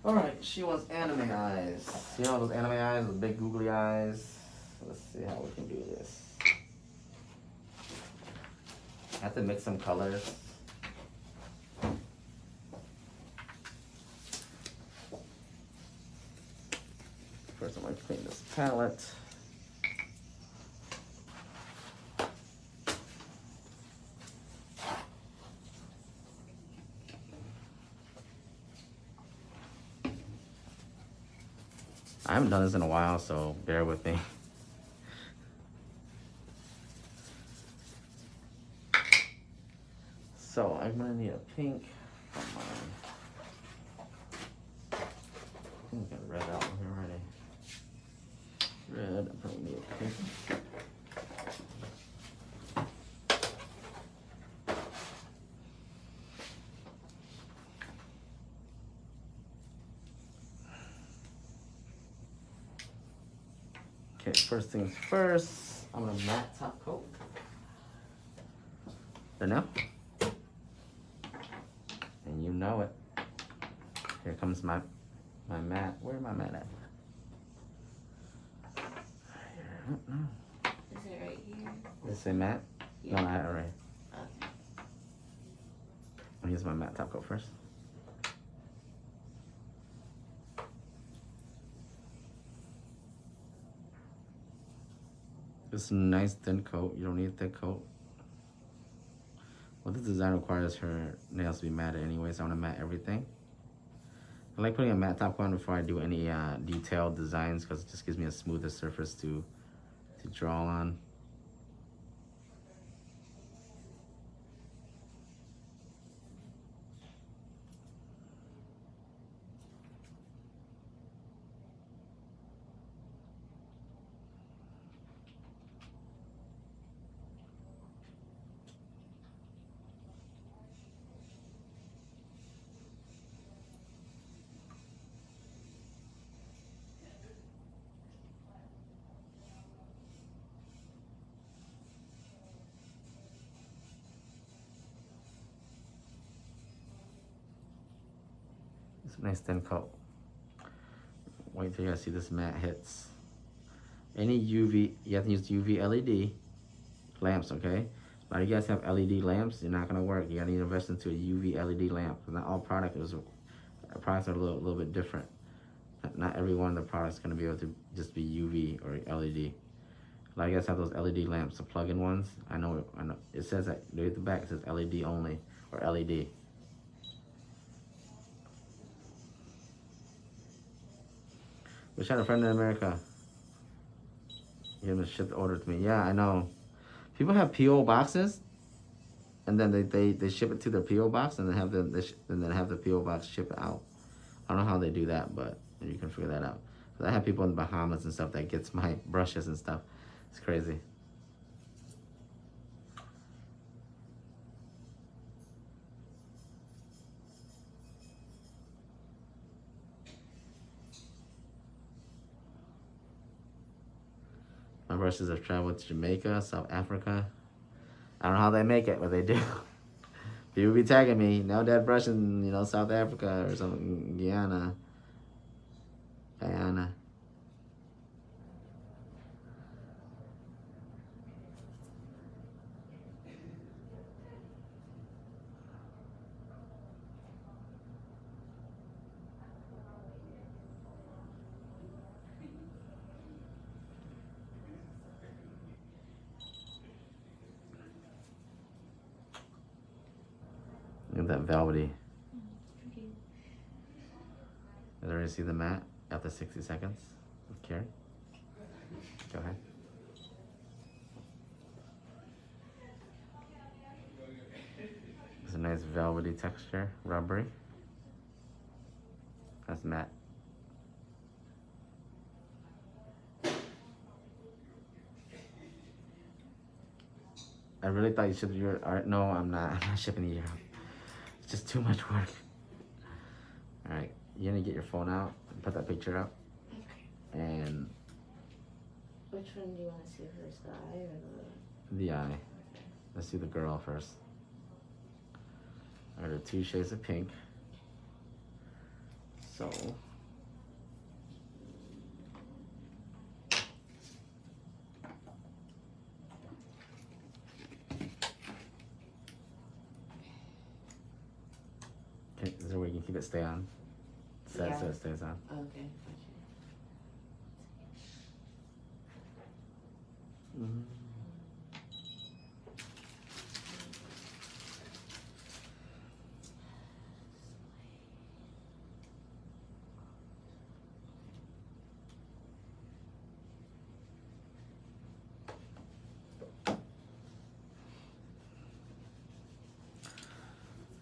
Alright, she wants anime eyes. You know those anime eyes, those big googly eyes? Let's see how we can do this. I have to mix some colors. First I'm going to clean this palette. I haven't done this in a while, so bear with me. So I'm gonna need a pink from my. I think I got red out here already. Red, I probably need a pink. Okay, first things first, I'm gonna matte top coat. There now. And you know it. Here comes my matte. Where my matte at? Is it right here? Does it say matte? Yeah. No, I have it right. Okay. I'll use my matte top coat first. It's a nice thin coat. You don't need a thick coat. Well, this design requires her nails to be matted anyway, so I'm gonna matte everything. I like putting a matte top coat on before I do any detailed designs because it just gives me a smoother surface to draw on. It's a nice thin coat. Wait till you guys see this matte hits. Any UV, you have to use UV LED lamps, okay? A lot of you guys have LED lamps, they're not gonna work. You gotta invest into a UV LED lamp. Not all product is Our products are a little bit different. Not every one of the products is going to be able to just be UV or LED. Like I guess have those LED lamps, the plug-in ones. I know. It says that at the back it says LED only or LED. Wish I had a friend in America. He to ship the order to me. Yeah, I know. People have PO boxes, and then they ship it to their PO box, and then have the PO box ship it out. I don't know how they do that, but you can figure that out. Cause I have people in the Bahamas and stuff that gets my brushes and stuff. It's crazy. My brushes have traveled to Jamaica, South Africa. I don't know how they make it, but they do. People be tagging me, now that brush in, South Africa or something, Guyana. Look at that velvety. Okay. Did I already see the mat after 60 seconds with Carrie? Go ahead. It's a nice velvety texture, rubbery. That's matte. I really thought you shipped your art. No, I'm not. I'm not shipping to Europe. It's just too much work. All right, you're gonna get your phone out, put that picture up, Okay. and Which one do you want to see first, the eye or the eye. Okay. Let's do the girl first. All right, there are 2 shades of pink. So. Okay, is there a way you can keep it stay on? Set Yeah. so it stays on. Okay, gotcha. Mm-hmm.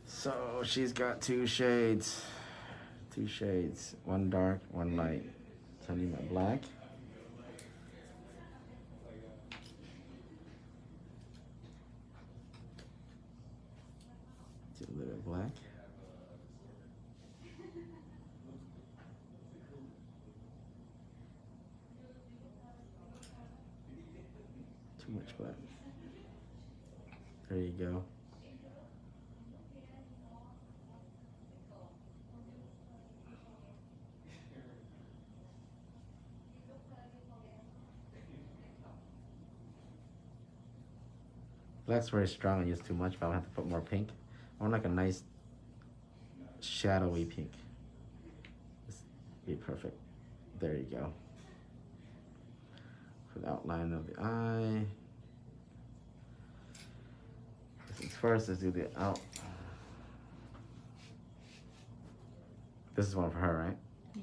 So she's got 2 shades. 2 shades. One dark, one light. So I need my black. Do a little bit of black. Too much black. There you go. Black's very strong. I use too much, but I'll have to put more pink. I want like a nice shadowy pink. This be perfect. There you go. For the outline of the eye. This is first. Let's do the out. This is one for her, right? Yeah.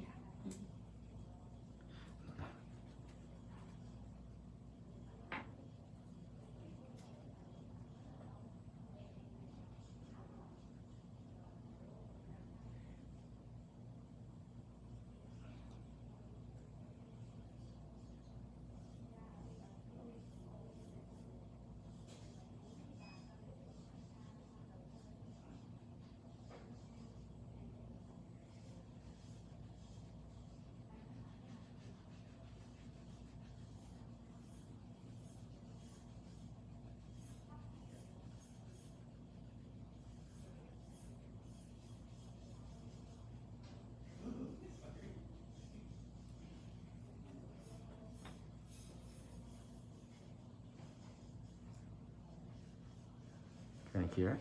Thank you.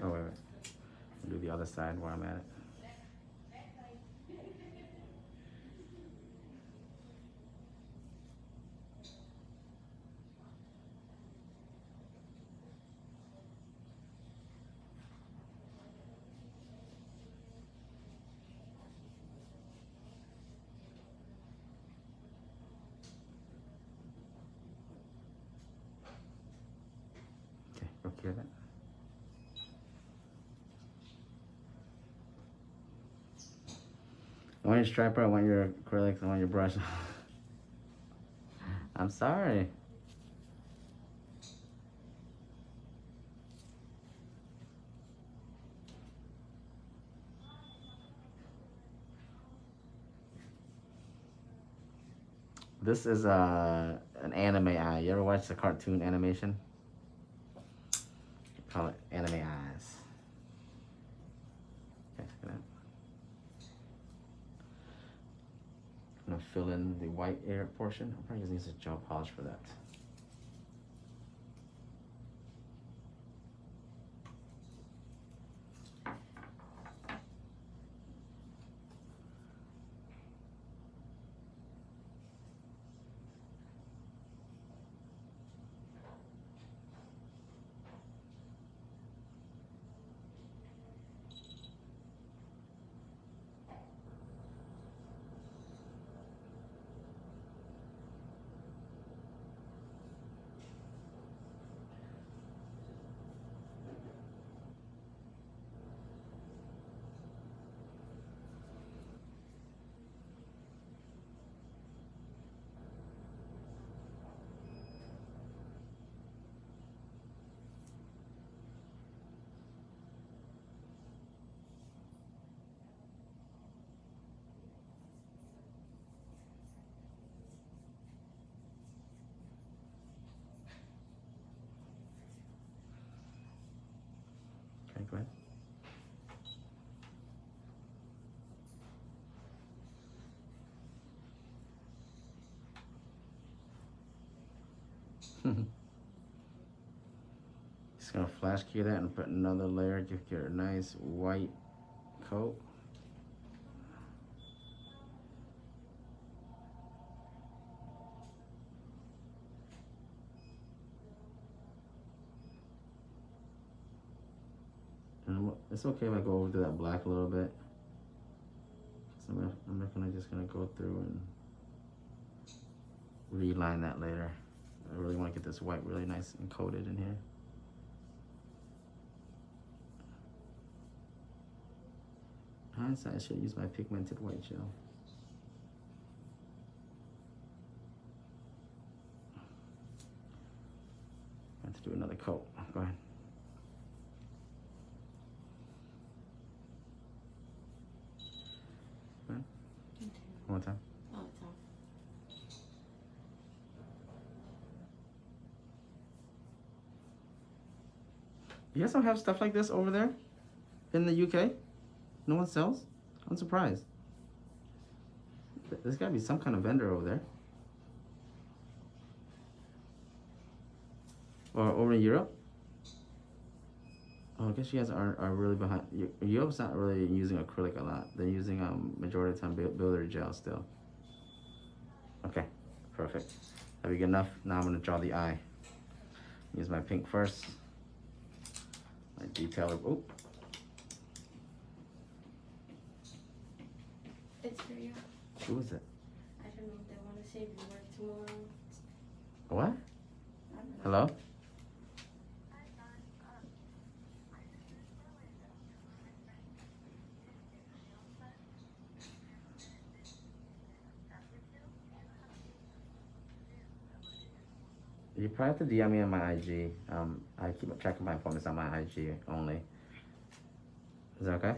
Oh, wait. Do the other side while I'm at it. Okay. I want your striper, I want your acrylics, I want your brush. I'm sorry. This is an anime eye. You ever watch the cartoon animation? Call it anime eyes. Okay, I'm gonna fill in the white air portion. I'll probably just use a gel polish for that. Okay, go ahead. Just gonna flash cure that and put another layer, give you a nice white coat. And it's okay if I go over to that black a little bit. So I'm just gonna go through and reline that later. I really want to get this white really nice and coated in here. Hindsight, I should use my pigmented white gel. I have to do another coat. Go ahead. Go ahead. One more time. Oh, it's off. You guys don't have stuff like this over there in the UK? No one sells? I'm surprised. There's gotta be some kind of vendor over there. Or over in Europe? Oh, I guess you guys are really behind. Europe's not really using acrylic a lot. They're using majority of the time builder gel still. Okay, perfect. Have you good enough? Now I'm gonna draw the eye. Use my pink first. My detailer. Oh. It's for you. Who is it? I don't know if they want to save you work tomorrow. What? I don't know. Hello? You probably have to DM me on my IG. I keep track of my appointments on my IG only. Is that okay?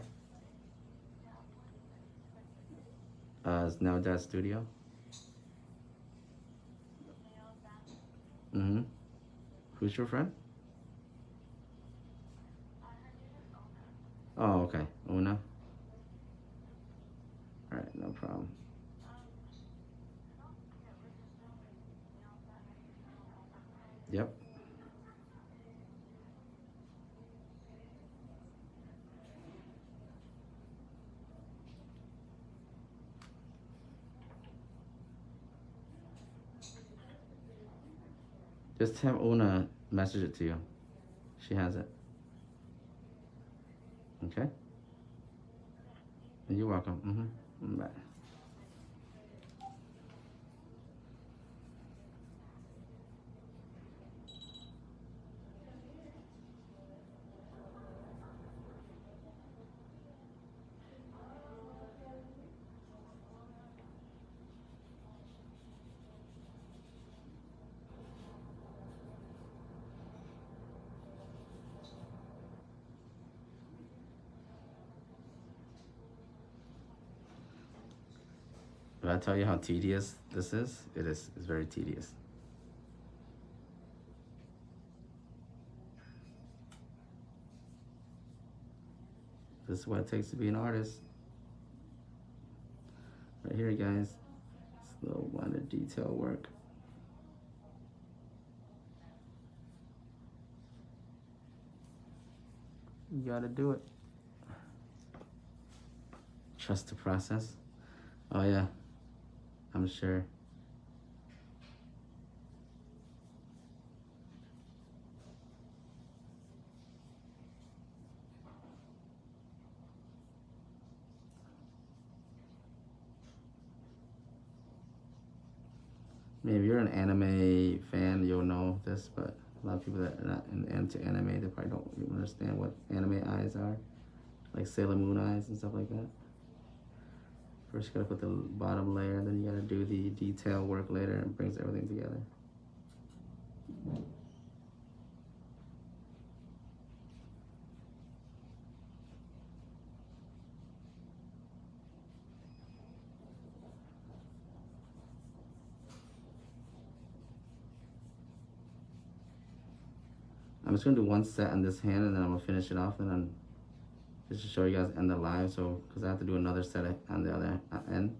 It's Nail Dad Studio. Mm-hmm. Who's your friend? Oh, okay. Una. Alright, no problem. Yep. Just have Una message it to you. She has it. Okay? You're welcome. Mm-hmm. Bye. I tell you how tedious this is? It is. It's very tedious. This is what it takes to be an artist. Right here, guys. Slow minor detail work. You gotta do it. Trust the process. Oh yeah, I'm sure. Maybe you're an anime fan, you'll know this, but a lot of people that are not into anime, they probably don't even understand what anime eyes are, like Sailor Moon eyes and stuff like that. First, you gotta put the bottom layer, then you gotta do the detail work later, and it brings everything together. I'm just gonna do one set on this hand, and then I'm gonna finish it off, and then just to show you guys end the live. So, because I have to do another set on the other end,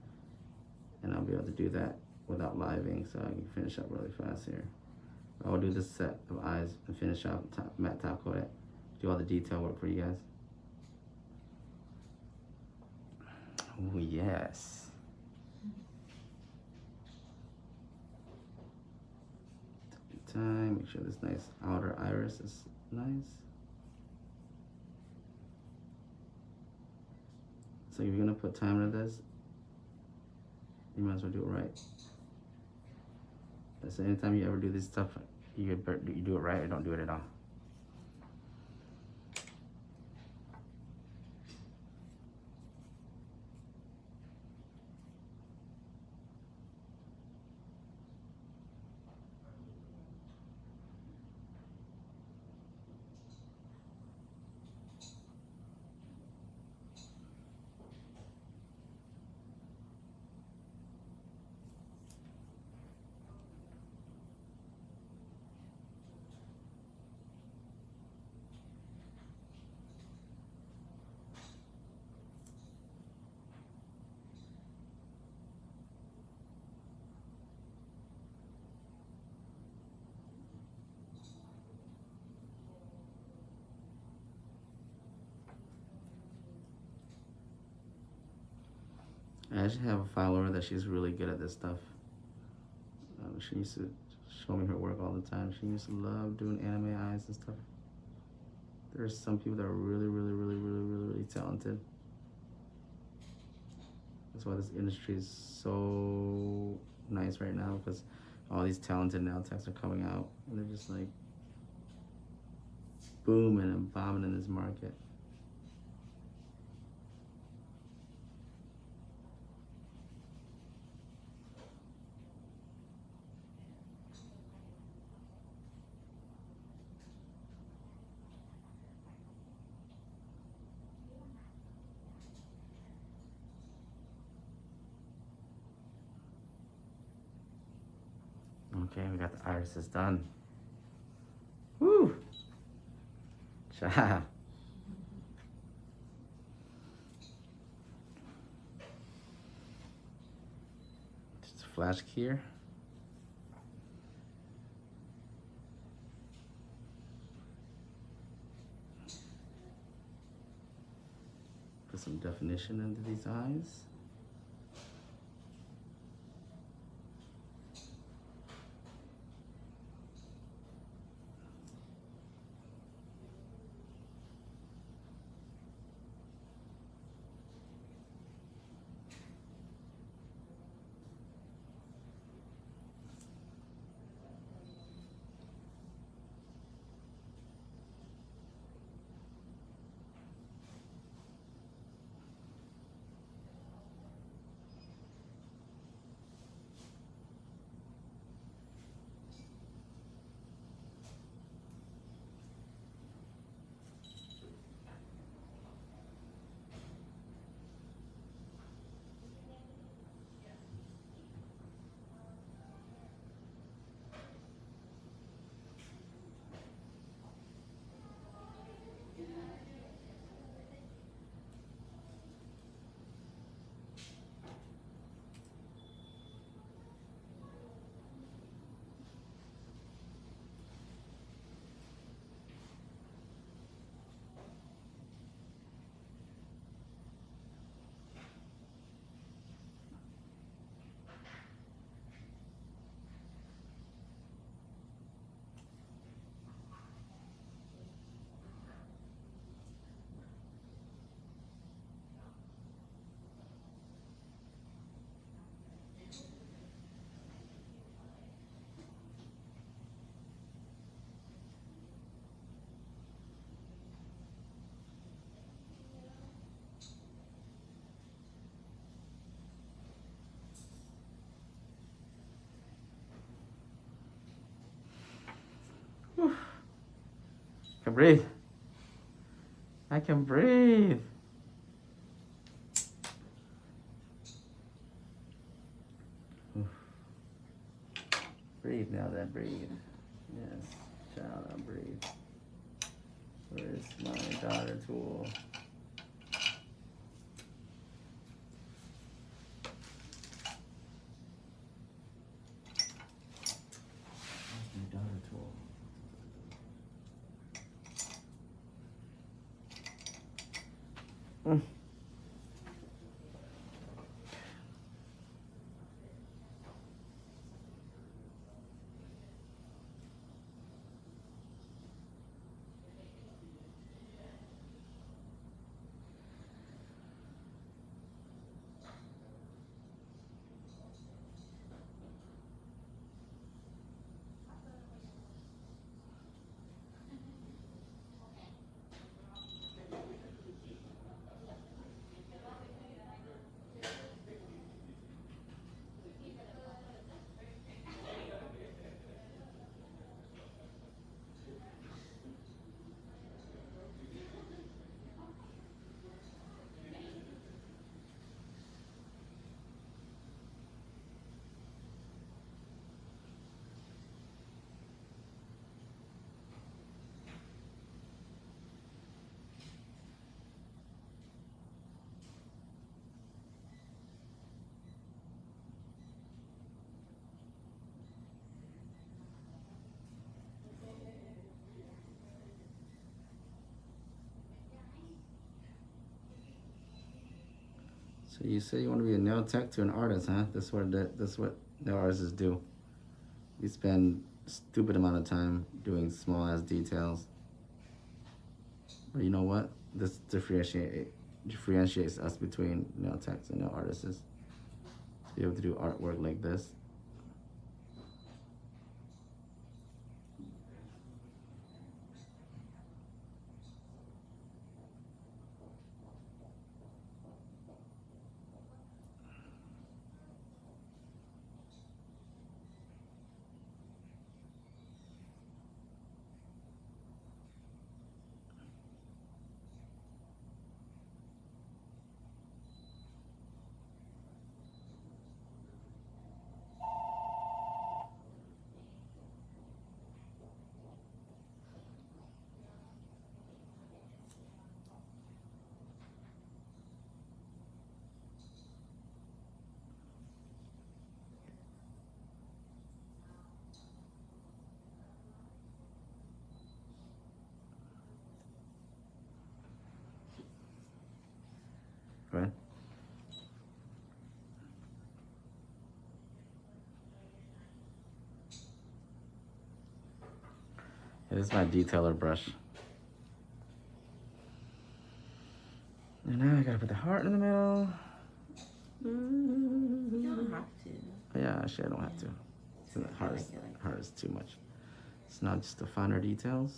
and I'll be able to do that without living, so I can finish up really fast here. I will do this set of eyes and finish off matte top coat it. Do all the detail work for you guys. Oh yes. Take your time. Make sure this nice outer iris is nice. So if you're gonna put time into this, you might as well do it right. So anytime you ever do this stuff, you do it right or don't do it at all. I actually have a follower that she's really good at this stuff. She used to show me her work all the time. She used to love doing anime eyes and stuff. There's some people that are really talented. That's why this industry is so nice right now, because all these talented nail techs are coming out and they're just like booming and bombing in this market. Okay, we got the irises done. Woo! Cha. Just a flash key here. Put some definition into these eyes. can breathe. I can breathe. Breathe now, then breathe. Yes, child, I'll breathe. Where's my daughter tool? Where's my daughter tool? So you say you want to be a nail tech to an artist, huh? That's what nail artists do. We spend stupid amount of time doing small ass details. But you know what? This differentiates us between nail techs and nail artists. To be able to do artwork like this. Right? Yeah, this is my detailer brush. And now I gotta put the heart in the middle. You don't have to. Yeah, actually I don't have to. The heart is too much. It's not just the finer details.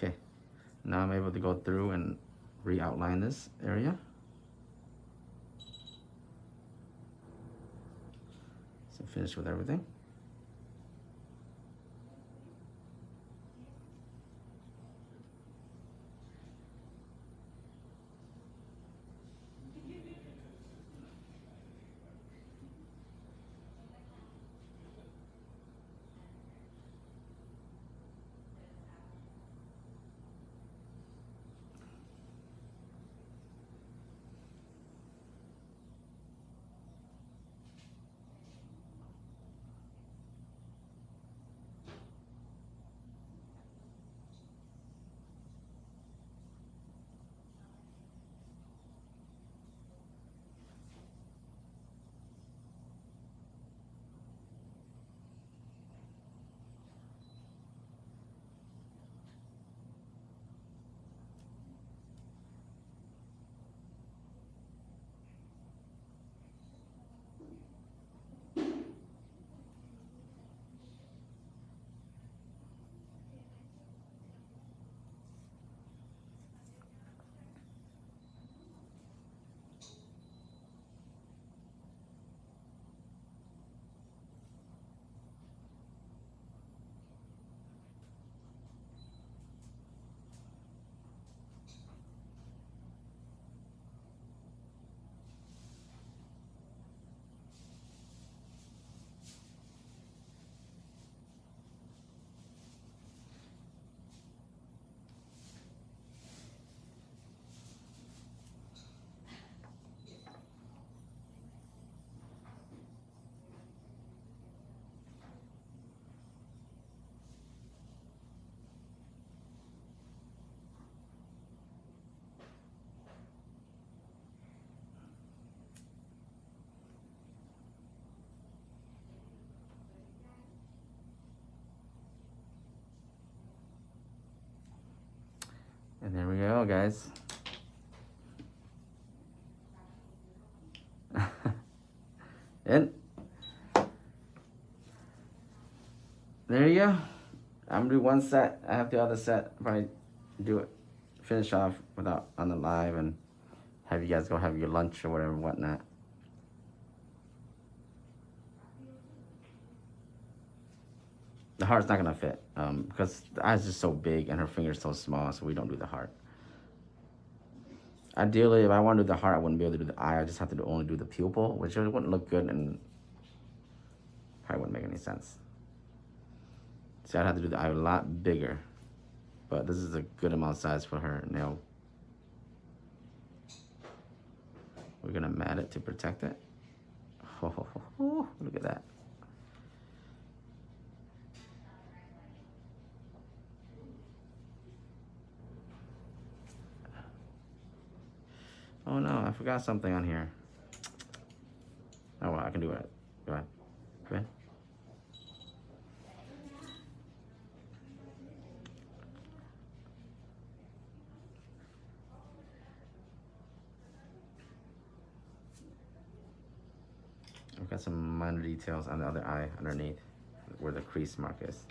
Okay, now I'm able to go through and re-outline this area. So finish with everything. And there we go, guys. And there you go. I'm gonna do one set. I have the other set. Probably do it, finish off without on the live, and have you guys go have your lunch or whatever, whatnot. The heart's not gonna fit because the eye's just so big and her finger's so small, so we don't do the heart. Ideally, if I want to do the heart, I wouldn't be able to do the eye. I just have to only do the pupil, which wouldn't look good and probably wouldn't make any sense. See, I'd have to do the eye a lot bigger, but this is a good amount of size for her nail. We're gonna mat it to protect it. Oh, look at that. Oh no, I forgot something on here. Oh well, I can do it. Go ahead. Go ahead. I've got some minor details on the other eye underneath where the crease mark is.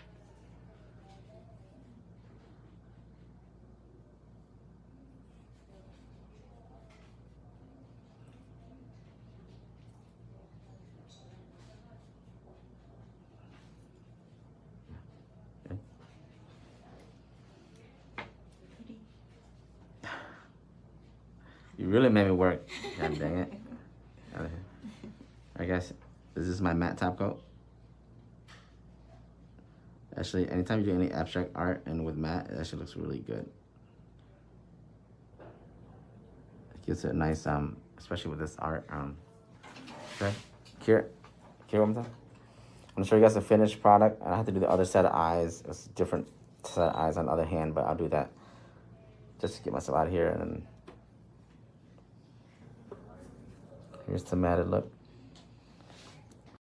Okay. You really made me work. God dang it. I guess this is my matte top coat. Actually, anytime you do any abstract art and with matte, it actually looks really good. It gives it a nice, especially with this art. Okay, here what I'm saying? I'm gonna show you guys the finished product. I have to do the other set of eyes. It's a different set of eyes on the other hand, but I'll do that just to get myself out of here. And then here's the matted look.